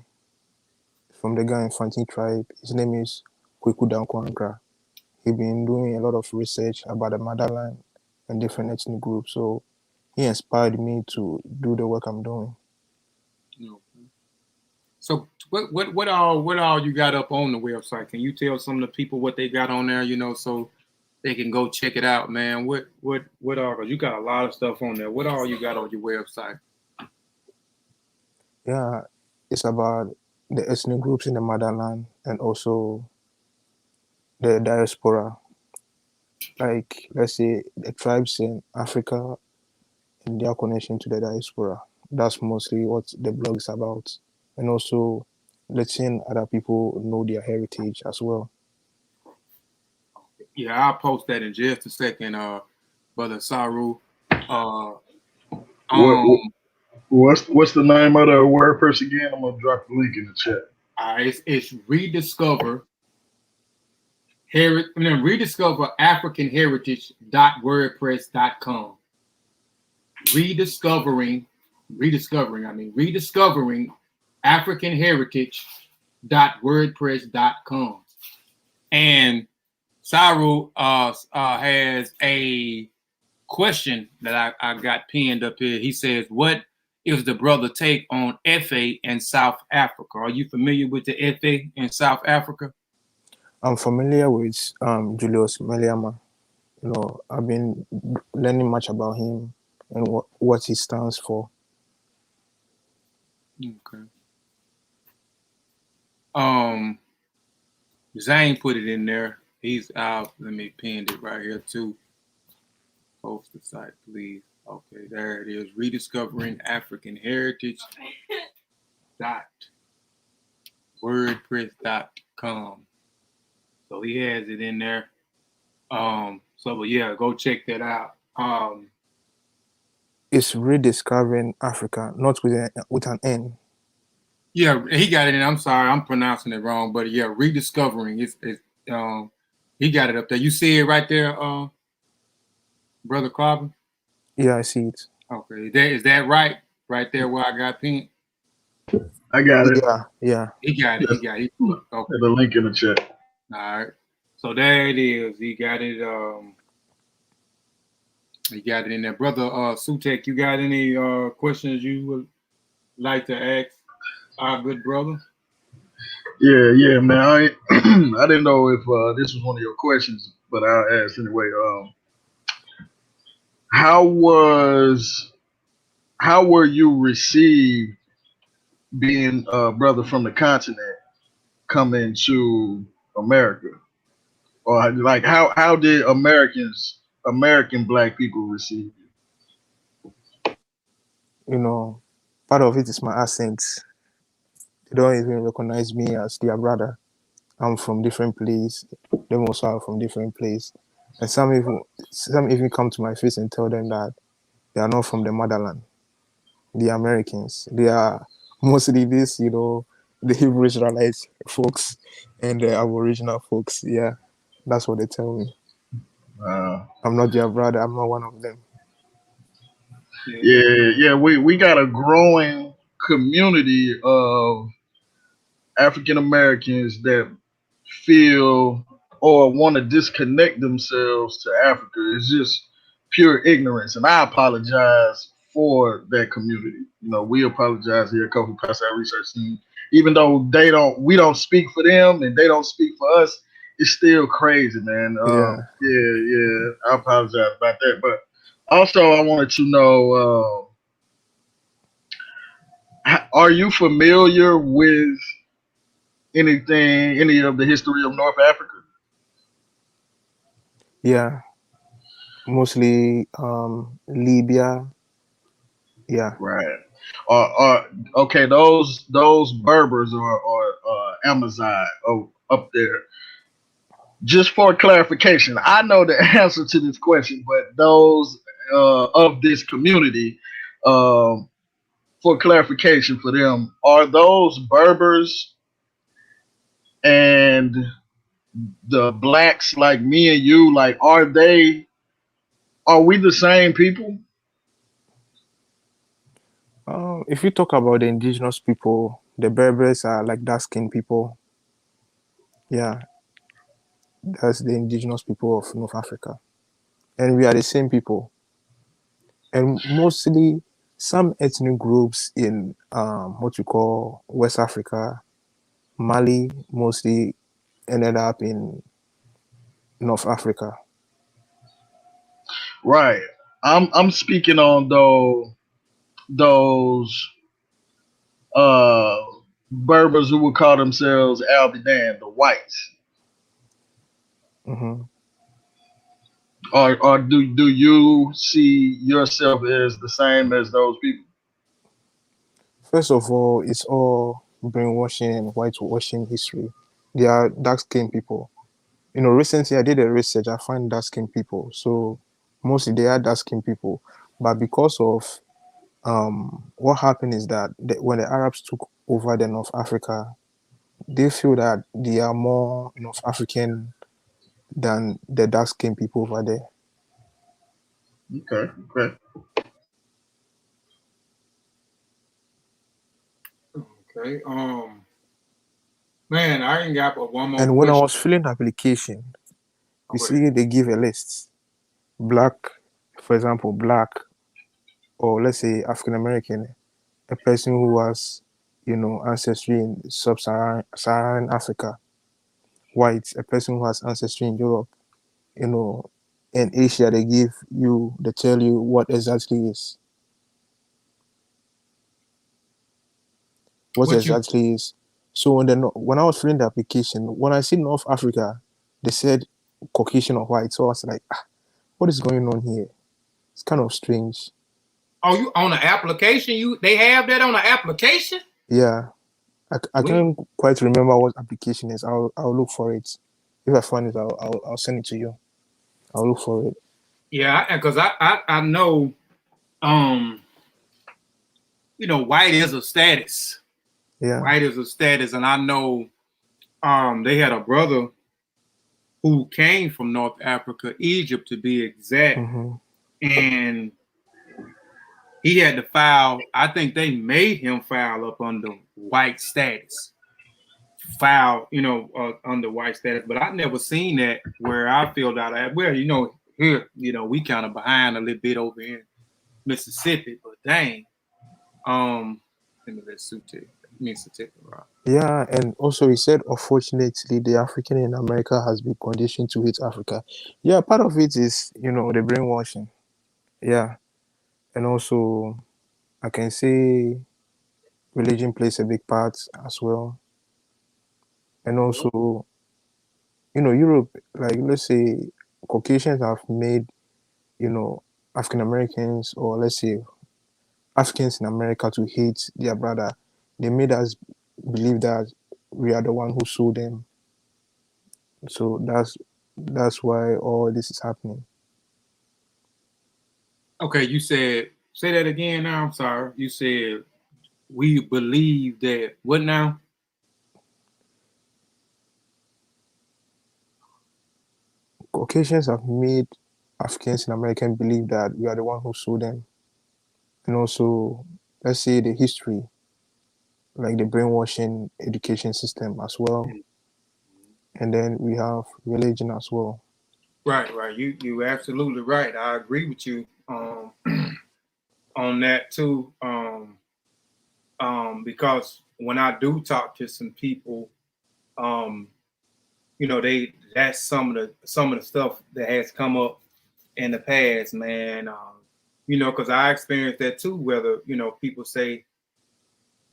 from the Guy Infanti tribe. His name is Kweku Dankwankra. He's been doing a lot of research about the motherland and different ethnic groups. So he inspired me to do the work I'm doing. So what all you got up on the website? Can you tell some of the people what they got on there, so they can go check it out, man? What all? You got a lot of stuff on there. What all you got on your website? Yeah, it's about the ethnic groups in the motherland and also the diaspora. Like, let's say, the tribes in Africa and their connection to the diaspora. That's mostly what the blog is about. And also letting other people know their heritage as well. Yeah, I'll post that in just a second, Brother Saru. What's the name of the WordPress again? I'm gonna drop the link in the chat. It's Rediscover Herit. Rediscover African Heritage.wordpress.com. Rediscovering African Heritage.wordpress.com. And Saru has a question that I got pinned up here. He says, what is the brother take on FA in South Africa? Are you familiar with the FA in South Africa? I'm familiar with Julius Malema. I've been learning much about him and what he stands for. Okay. Zane put it in there. He's out. Let me pin it right here too. Post the site, please. Okay, there it is. Rediscovering African Heritage. .wordpress.com. So he has it in there. So yeah, go check that out. It's Rediscovering Africa, not with an N. Yeah, he got it in. I'm sorry, I'm pronouncing it wrong, but yeah, Rediscovering. He got it up there. You see it right there, Brother Kwabena? Yeah, I see it. Okay, is that right? Right there where I got pinned? I got it. Yeah. He got it. Okay. The link in the chat. All right. So there it is. He got it. You got it in there. Brother Sutek, you got any questions you would like to ask our good brother? Yeah, man. I didn't know if this was one of your questions, but I'll ask anyway. How were you received being a brother from the continent coming to America? Or like how did American black people receive you? You know, part of it is my accent. They don't even recognize me as their brother. I'm from different place. Them also are from different place. And some even come to my face and tell them that they are not from the motherland. The Americans. They are mostly this, the Hebrew Israelites folks and the Aboriginal folks. Yeah, that's what they tell me. I'm not their brother. I'm not one of them. Yeah. We got a growing community of African Americans that feel or want to disconnect themselves to Africa. It's just pure ignorance, and I apologize for that community. We apologize here at Kofi Piesie Research Team, even though we don't speak for them and they don't speak for us. It's still crazy, man. Yeah. I apologize about that, but also I wanted to know: are you familiar with any of the history of North Africa? Yeah, mostly Libya. Yeah. Right. Okay, those Berbers or Amazon up there. Just for clarification, I know the answer to this question, but those of this community, for clarification for them, are those Berbers and the blacks like me and you, like, are we the same people? If you talk about the indigenous people, the Berbers are like dark-skinned people. Yeah, that's the indigenous people of North Africa. And we are the same people. And mostly some ethnic groups in what you call West Africa, Mali, mostly ended up in North Africa. Right. I'm speaking on those Berbers who would call themselves Albidan, the whites. Mm-hmm. Or do you see yourself as the same as those people? First of all, it's all brainwashing and whitewashing history. They are dark-skinned people. Recently I did a research. I find dark-skinned people. So mostly they are dark-skinned people. But because of what happened is that when the Arabs took over the North Africa, they feel that they are more North African than the dark-skinned people over there. Okay. Okay. Man, I ain't got but one more And when I question. was filling the application, you see they give a list. Black, for example, black, or let's say African American, a person who has, ancestry in sub-Saharan Africa. White, a person who has ancestry in Europe. In Asia, they tell you what exactly is. What What you exactly is. So when I was filling the application, when I see North Africa, they said Caucasian or white. So I was like, what is going on here? It's kind of strange. Oh, you on the application? They have that on the application? Yeah, I can't quite remember what application is. I'll look for it. If I find it, I'll send it to you. I'll look for it. Yeah, because I know, white is a status. Yeah. White is a status, and I know, they had a brother who came from North Africa, Egypt to be exact, Mm-hmm. and he had to file. I think they made him file up under white status. File, under white status, but I never seen that where I filled out. Well, here. You know, we kind of behind a little bit over here in Mississippi, but dang. Let me let Sue take Mississippi, right? Yeah, and also he said, unfortunately, the African in America has been conditioned to hate Africa. Yeah, part of it is, the brainwashing. Yeah, and also I can say religion plays a big part as well. And also, Europe, like let's say Caucasians have made, African Americans, or let's say Africans in America, to hate their brother. They made us believe that we are the one who sold them. So that's why all this is happening. Okay, you said say that again now. I'm sorry. You said we believe that what now? Caucasians have made Africans in America believe that we are the one who sold them. And also, let's say the history, like the brainwashing education system as well. And then we have religion as well. Right. You absolutely right. I agree with you on that too. Because when I do talk to some people, that's some of the stuff that has come up in the past, man. Because I experienced that too. Whether people say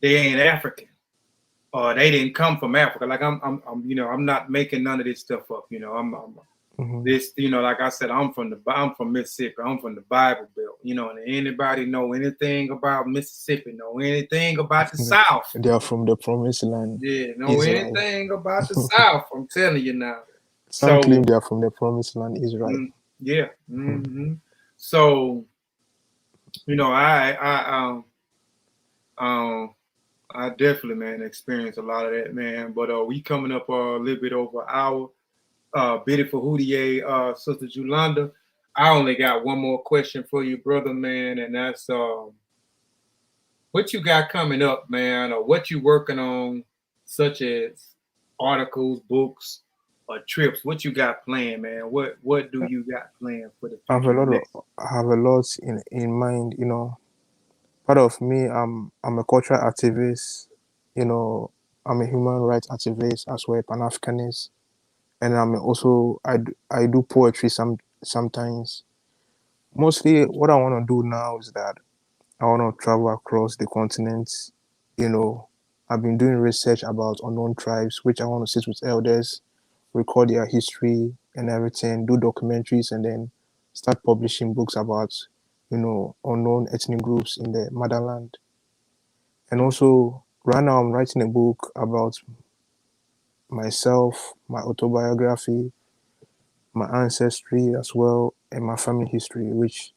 they ain't African or they didn't come from Africa. Like I'm not making none of this stuff up. This, like I said, I'm from Mississippi. I'm from the Bible Belt. And anybody know anything about Mississippi, know anything about the South? They are from the promised land. Yeah, know Israel. anything about the South? I'm telling you now. Some claim they are from the promised land, Israel. Yeah. Mm-hmm. So, I definitely, man, experienced a lot of that, man. But we coming up a little bit over an hour. Biddy for Houtier, Sister Julanda. I only got one more question for you, brother, man, and that's what you got coming up, man, or what you working on, such as articles, books, or trips. What you got planned, man? What do you got planned for the future? I have a lot in mind, Part of me, I'm a cultural activist, I'm a human rights activist as well, Pan-Africanist. And I do poetry sometimes. Mostly what I want to do now is that I want to travel across the continent. I've been doing research about unknown tribes, which I want to sit with elders, record their history and everything, do documentaries, and then start publishing books about, unknown ethnic groups in the motherland. And also, right now, I'm writing a book about myself, my autobiography, my ancestry as well, and my family history, which,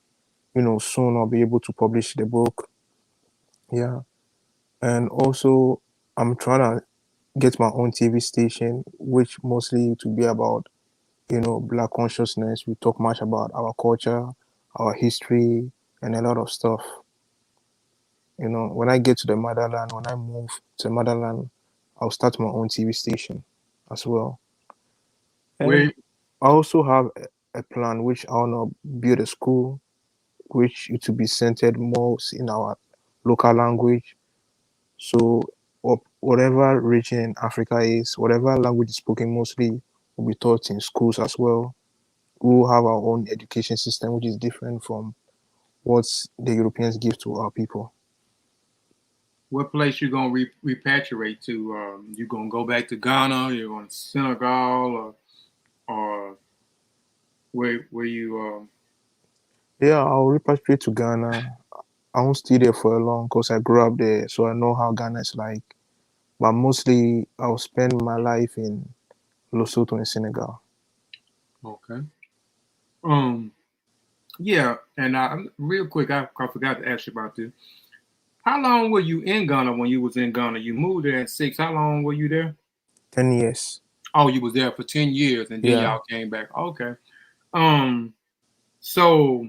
soon I'll be able to publish the book. Yeah. And also, I'm trying to get my own TV station, which mostly to be about, Black consciousness. We talk much about our culture, our history, and a lot of stuff. When I get to the motherland, when I move to the motherland, I'll start my own TV station as well. And I also have a plan which I want to build a school, which it will be centered most in our local language. So whatever region in Africa is, whatever language is spoken mostly will be taught in schools as well. We will have our own education system, which is different from what the Europeans give to our people. What place you gonna repatriate to? You gonna go back to Ghana? You going to Senegal, or where you? Yeah, I'll repatriate to Ghana. I won't stay there for long because I grew up there, so I know how Ghana is like. But mostly, I'll spend my life in Lesotho in Senegal. Okay. Yeah, and real quick, I forgot to ask you about this. How long were you in Ghana when you was in Ghana? You moved there at 6. How long were you there? 10 years. Oh, you was there for 10 years, and then Yeah. y'all came back. Okay. So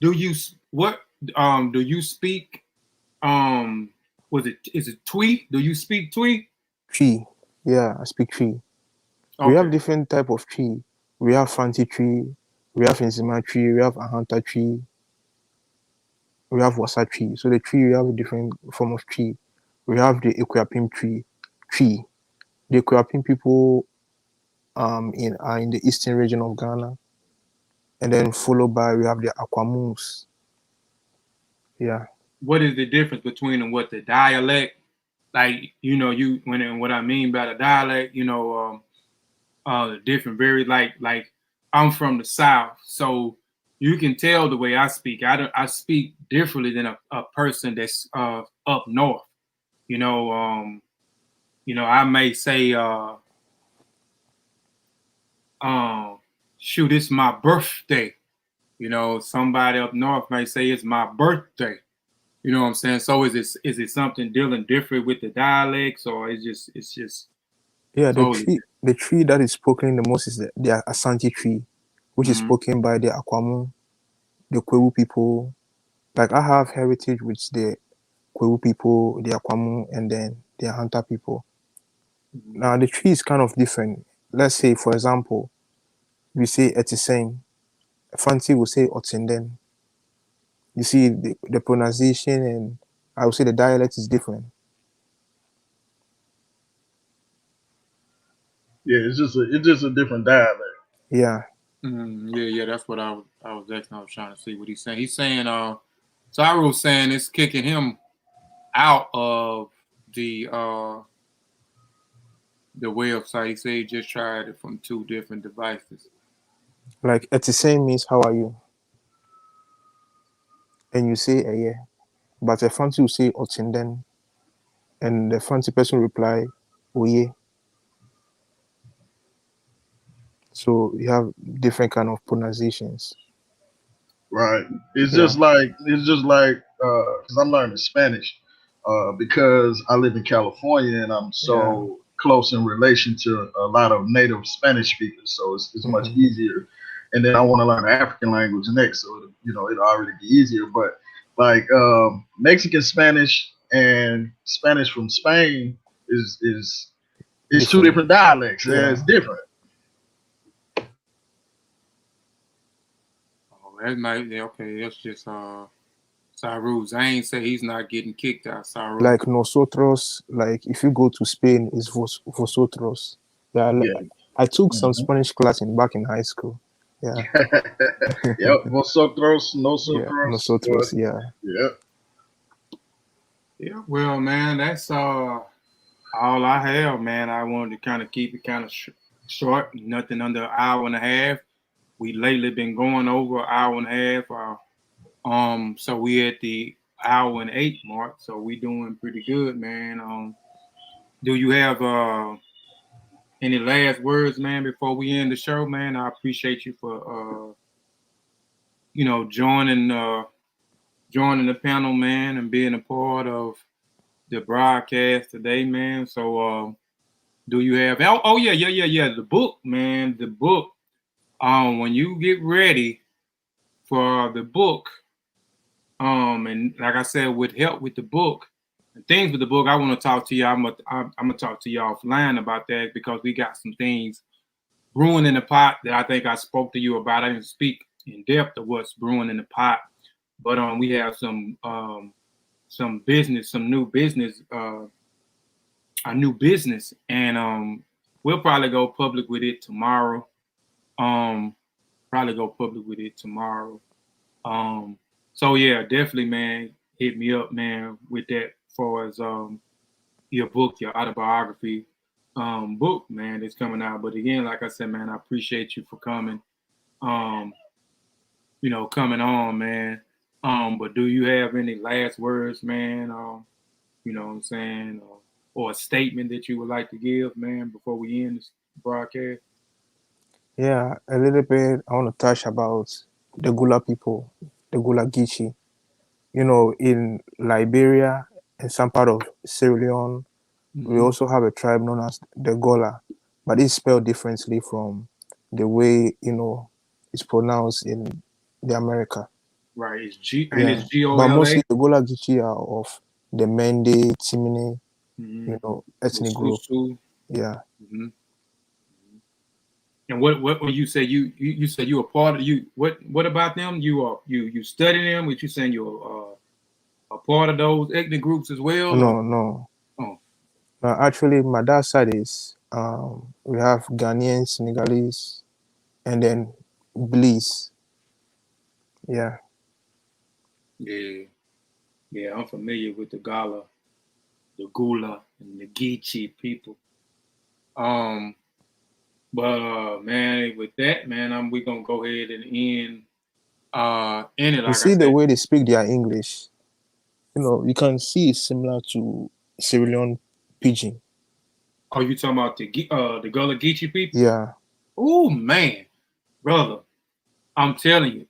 do you speak? Is it Twi? Do you speak Twi? Twi. Yeah, I speak Twi. Okay. We have different type of Twi. We have Fanti tree, we have Enzima tree, we have Ahanta tree, we have Wasa tree. So the tree, we have a different form of tree. We have the Equiapim tree. The Equiapim people are in the eastern region of Ghana. And then followed by, we have the Akwamus. Yeah. What is the difference between them? What the dialect? Like, you know, what I mean by the dialect, you know, different, very like I'm from the South, so you can tell the way I speak. I speak differently than a person that's up north. You know, I may say, shoot, it's my birthday. You know, somebody up north may say it's my birthday. You know what I'm saying? So is it something dealing different with the dialects, or it's just Yeah, totally the tree that is spoken the most is the Asante tree, which is spoken by the Akwamu, the Kwewu people. Like I have heritage with the Kwewu people, the Akwamu, and then the Ahanta people. Now the tree is kind of different. Let's say, for example, we say Etiseng, Fanti will say Otinden. You see the pronunciation, and I would say the dialect is different. Yeah, it's just a different dialect. Yeah. Yeah, that's what I was asking. I was trying to see what he's saying. He's saying, Cyro's saying it's kicking him out of the website. He said he just tried it from 2 different devices. Like Etiseng means how are you? And you say yeah. But a Fanti will say Otinden, and the Fanti person will reply Oye. So you have different kind of pronunciations. Right. It's just like because I'm learning Spanish because I live in California and I'm so close in relation to a lot of native Spanish speakers, so it's much easier. And then I want to learn an African language next, so it'll already be easier. But like Mexican Spanish and Spanish from Spain is it's 2 different dialects. Yeah, it's different. Oh, that might be okay. That's just Saru Zane said he's not getting kicked out. Saru. Like nosotros, like if you go to Spain, it's vosotros. Yeah, I took some Spanish class back in high school. Yeah. Yep, vosotros, nosotros. Yeah, nosotros. Yeah. Yep. Yeah. Well, man, that's all I have, man. I wanted to kind of keep it kind of short, nothing under an hour and a half. We lately been going over an hour and a half. So we at the hour and 8 mark, so we doing pretty good, man. Do you have any last words, man, before we end the show, man? I appreciate you for joining the panel, man, and being a part of the broadcast today, man. So do you have the book, man, the book. When you get ready for the book, and like I said, with help with the book and things with the book, I want to talk to you. I'm gonna talk to you offline about that because we got some things brewing in the pot that I think I spoke to you about. I didn't speak in depth of what's brewing in the pot, but we have some business, some new business, a new business, and we'll probably go public with it tomorrow. So yeah, definitely, man, hit me up, man, with that as far as your book, your autobiography book, man, that's coming out. But again, like I said, man, I appreciate you for coming. Coming on, man. But do you have any last words, man? You know what I'm saying? Or a statement that you would like to give, man, before we end this broadcast? Yeah, a little bit. I want to touch about the Gula people, the Gula Geechee. In Liberia and some part of Sierra Leone, we also have a tribe known as the Gola, but it's spelled differently from the way it's pronounced in the America. Right, it's G Yeah. and it's Gola. But mostly the Gola Geechee are of the Mende, Timine, ethnic group. Yeah. And what when you say you said you a part of you, what about them? You study them? What you saying you're a part of those ethnic groups as well? Or? No. Oh, Actually, my dad's side is we have Ghanaian, Senegalese, and then Belize. Yeah. Yeah, I'm familiar with the Gula, and the Geechee people. But man, with that, man, we're gonna go ahead and end it. You Like I see the said. way they speak their English. You can see it's similar to Sierra Leone pidgin. Oh, you talking about the Gullah Geechee people? Yeah. Oh man, brother, I'm telling you,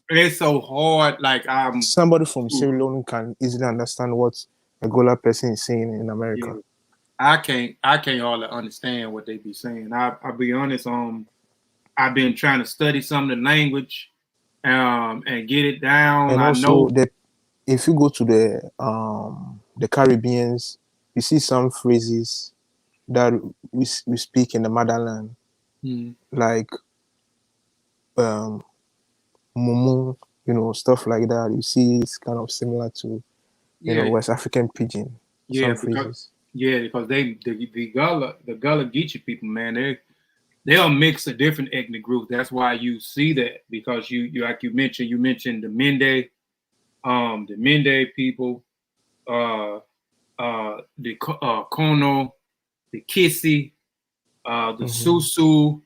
it's so hard. Like Somebody from Sierra Leone can easily understand what a Gola person is saying in America. Yeah, I can't hardly understand what they be saying. I'll be honest. I've been trying to study some of the language, and get it down. And I also know. that if you go to the Caribbeans, you see some phrases that we speak in the motherland, like mumu, stuff like that. You see it's kind of similar to West African pidgin, some phrases. Because the Gullah Geechee people, man, they're a mix of different ethnic groups. That's why you see that, because you like you mentioned the Mende people, the Kono, the Kissi, the Susu,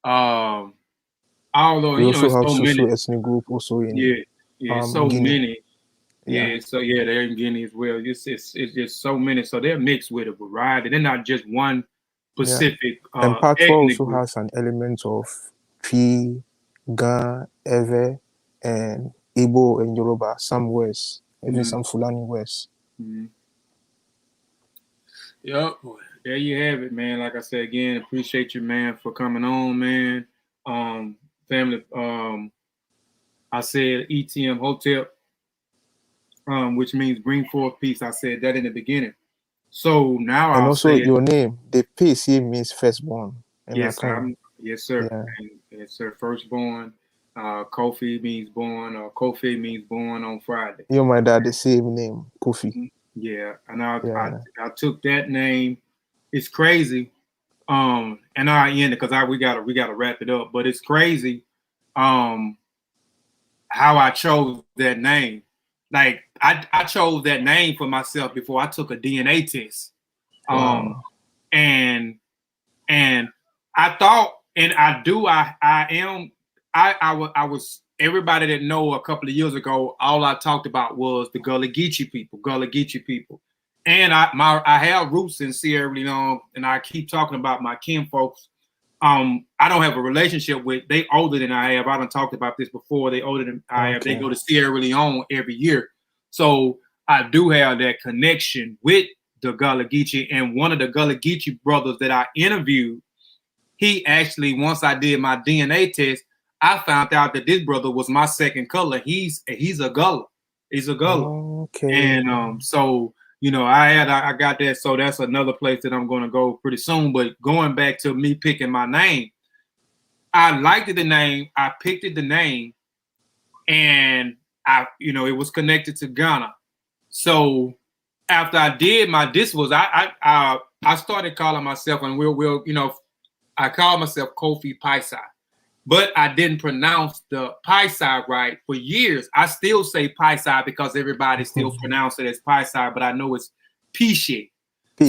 all those, We also it's have so many. Susu ethnic group also in So Guinea. many. They're in Guinea as well. It's just so many. So they're mixed with a variety. They're not just one specific and Patois ethnic also group. has an element of Twi, Ga, Ewe, and Igbo and Yoruba, some words, even some Fulani words. Yep, there you have it, man. Like I said again, appreciate you, man, for coming on, man. Family, I said ETM Hotel, which means bring forth peace. I said that in the beginning. So now and I'll also say your name, the Piesie means firstborn. Yes, sir. Yeah. Yes, sir. Firstborn. Kofi means born, or Kofit means born on Friday. You and my dad the same name, Kofi. Yeah, and I took that name. It's crazy. And I end it because we gotta wrap it up. But it's crazy, how I chose that name. Like I chose that name for myself before I took a DNA test. Wow. And I thought, and I was everybody that know a couple of years ago, all I talked about was the Gullah Geechee people. And I have roots in Sierra Leone, and I keep talking about my kin folks. I don't have a relationship with, they older than I have. I done talked about this before. They older than I have. They go to Sierra Leone every year. So I do have that connection with the Gullah Geechee, and one of the Gullah Geechee brothers that I interviewed, he actually, once I did my DNA test, I found out that this brother was my second color. He's a Gullah. He's a Gullah. Okay. And so, I got that. So that's another place that I'm going to go pretty soon. But going back to me picking my name, I liked the name. I picked the name, and it was connected to Ghana. So after I did I started calling myself, and I called myself Kofi Piesie, but I didn't pronounce the Piesie right for years. I still say Piesie because everybody still pronounce it as Piesie, but I know it's Piesie.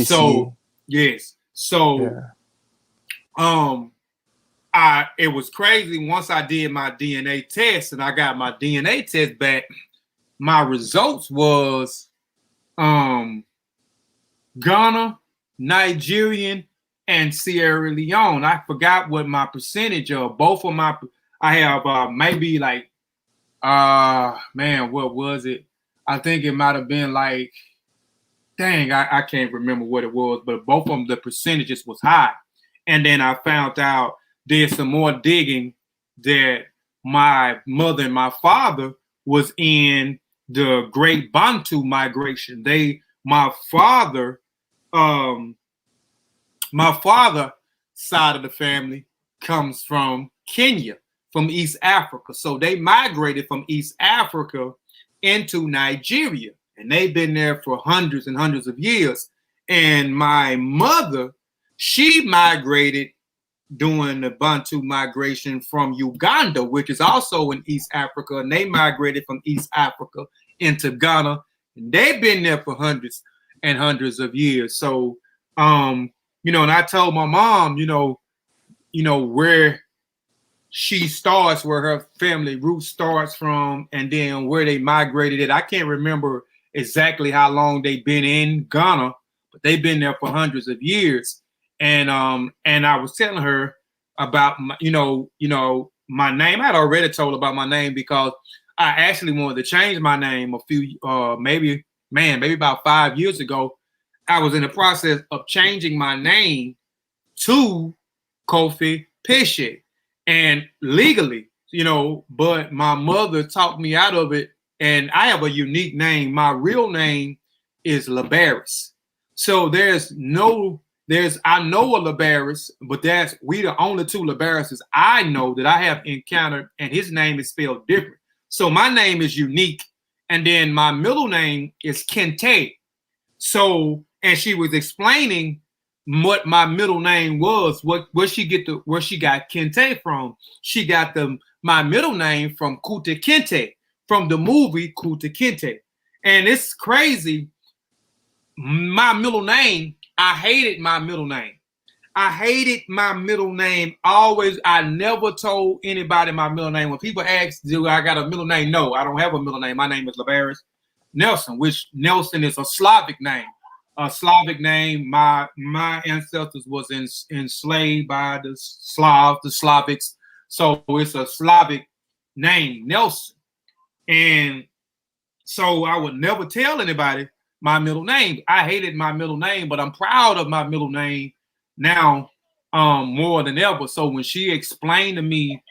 So yes. So it was crazy. Once I did my DNA test and I got my DNA test back, my results was Ghana, Nigerian, and Sierra Leone. I forgot what my percentage of both of my. I have maybe like, what was it? I think it might have been like, dang, I can't remember what it was, but both of them, the percentages was high. And then I found out, did some more digging, that my mother and my father was in the Great Bantu migration. My father side of the family comes from Kenya, from East Africa. So they migrated from East Africa into Nigeria, and they've been there for hundreds and hundreds of years. And my mother, she migrated during the Bantu migration from Uganda, which is also in East Africa, and they migrated from East Africa into Ghana, and they've been there for hundreds and hundreds of years. So, you know, and I told my mom, you know, where she starts, where her family root starts from, and then where they migrated it. I can't remember exactly how long they've been in Ghana, but they've been there for hundreds of years. And I was telling her about my, my name. I had already told her about my name because I actually wanted to change my name a few, maybe about 5 years ago. I was in the process of changing my name to Kofi Piesie, and legally, but my mother talked me out of it. And I have a unique name. My real name is Labaris. So I know a Labaris, but we the only two Labarises I know that I have encountered, and his name is spelled different. So my name is unique, and then my middle name is Kente. So, and she was explaining what my middle name was, where she got Kente from. She got my middle name from Kuta Kinte, from the movie Kuta Kinte. And it's crazy. My middle name, I hated my middle name. I hated my middle name always. I never told anybody my middle name. When people ask, do I got a middle name? No, I don't have a middle name. My name is Labaris Nelson, which Nelson is a Slavic name. A Slavic name. My ancestors was enslaved by the Slavs, the Slavics. So it's a Slavic name, Nelson. And so I would never tell anybody my middle name. I hated my middle name, but I'm proud of my middle name now more than ever. So when she explained to me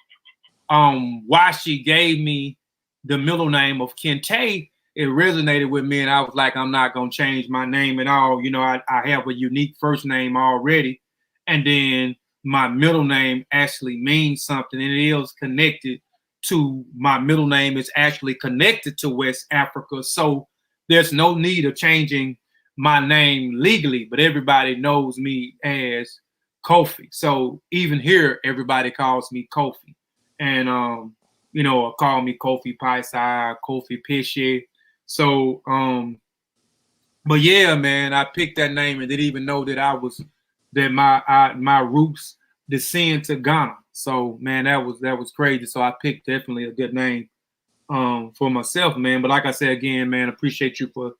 why she gave me the middle name of Kente, it resonated with me, and I was like, I'm not gonna change my name at all. I have a unique first name already, and then my middle name actually means something, and it is connected to my middle name is actually connected to West Africa. So there's no need of changing my name legally, but everybody knows me as Kofi. So even here, everybody calls me Kofi, and call me Kofi Piesie, Kofi Piesie. So, but yeah, man, I picked that name and didn't even know that my roots descend to Ghana. So, man, that was crazy. So I picked definitely a good name for myself, man. But like I said again, man, appreciate you for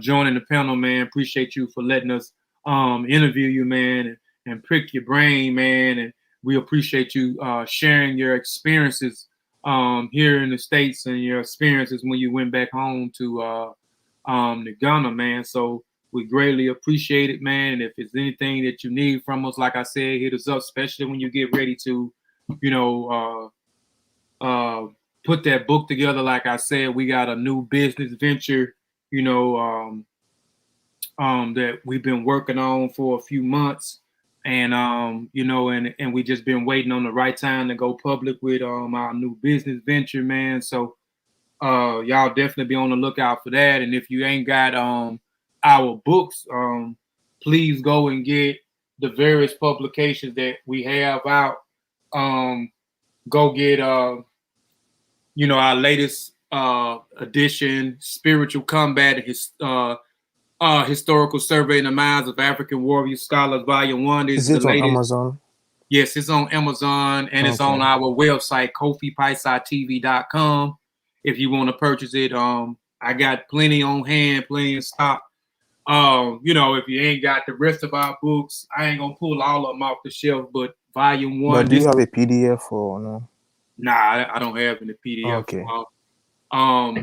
joining the panel, man. Appreciate you for letting us interview you, man, and prick your brain, man. And we appreciate you sharing your experiences here in the States and your experiences when you went back home to Ghana, man. So we greatly appreciate it, man. And if there's anything that you need from us, like I said, hit us up, especially when you get ready to, put that book together. Like I said, we got a new business venture, that we've been working on for a few months. And, and we just been waiting on the right time to go public with our new business venture, man. So y'all definitely be on the lookout for that. And if you ain't got our books, please go and get the various publications that we have out. Go get our latest edition, Spiritual Combat, Historical Survey in the Minds of African Warrior Scholars, Volume 1. Is it on Amazon? Yes, it's on Amazon, and it's on our website, KofiPiesiTV.com. If you want to purchase it, I got plenty on hand, plenty in stock. If you ain't got the rest of our books, I ain't gonna pull all of them off the shelf, but Volume 1. But do you have a PDF or no? Nah, I don't have any PDF. Okay.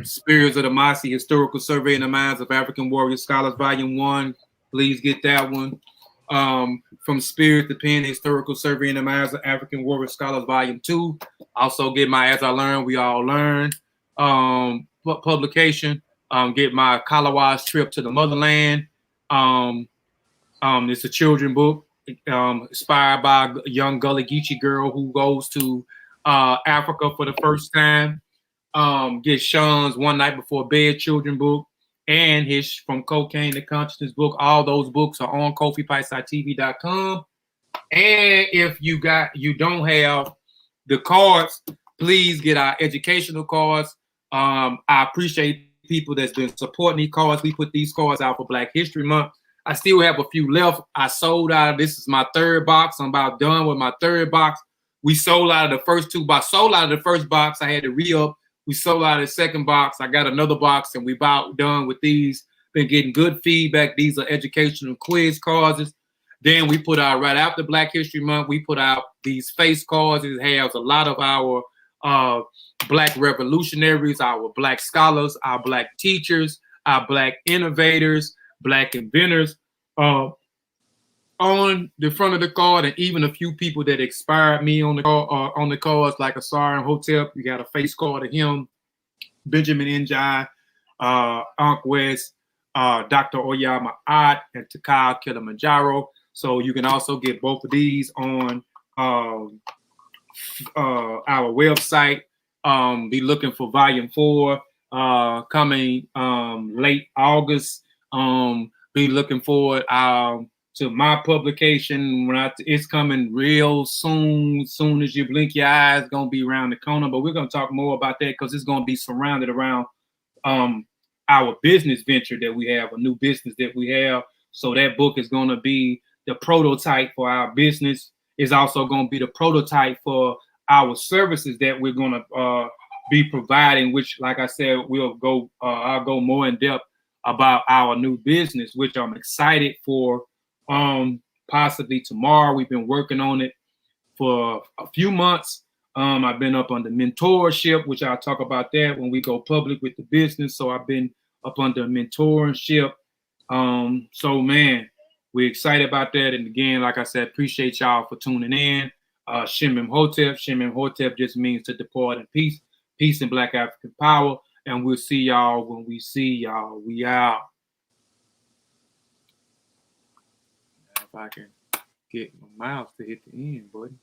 Spirits of the Mossi, Historical Survey in the Minds of African Warrior Scholars, Volume 1. Please get that one. From Spirit to Pen, Historical Survey in the Minds of African Warrior Scholars, Volume 2. Also get my As I Learn, We All Learn publication. Get my Kalawa's Trip to the Motherland. It's a children book. inspired by a young Gullah Geechee girl who goes to Africa for the first time. Get Shawn's One Night Before Bed children book and his From Cocaine to Consciousness book. All those books are on KofiPiesie.tv.com. And if you don't have the cards, please get our educational cards. I appreciate people that's been supporting these cards. We put these cards out for Black History Month. I still have a few left. I sold out. This is my third box. I'm about done with my third box. We sold out of the first two boxes. Sold out of the first box. I had to re-up. We sold out of the second box. I got another box, and we about done with these. Been getting good feedback. These are educational quiz cards. Then we put out, right after Black History Month, we put out these face cards. It has a lot of our Black revolutionaries, our Black scholars, our Black teachers, our Black innovators, Black inventors on the front of the card, and even a few people that inspired me on the cards, like Asar and Hotep. You got a face card of him, Benjamin Njai, Ankh West, Dr. Oyama Ad, and Takao Kilimanjaro. So you can also get both of these on our website. Be looking for Volume 4 coming late August. Be looking forward to my publication when it's coming real soon. Soon as you blink your eyes, it's gonna be around the corner. But we're gonna talk more about that because it's gonna be surrounded around our business venture that we have, a new business that we have. So that book is gonna be the prototype for our business. Is also going to be the prototype for our services that we're going to be providing, which, like I said, I'll go more in depth about our new business, which I'm excited for. Possibly tomorrow. We've been working on it for a few months. I've been up under mentorship, which I'll talk about that when we go public with the business. So I've been up under mentorship. So man, we're excited about that. And again, like I said, appreciate y'all for tuning in. Shemim Hotep. Shemim Hotep just means to depart in peace. Peace and Black African power. And we'll see y'all when we see y'all. We out. If I can get my mouse to hit the end, buddy.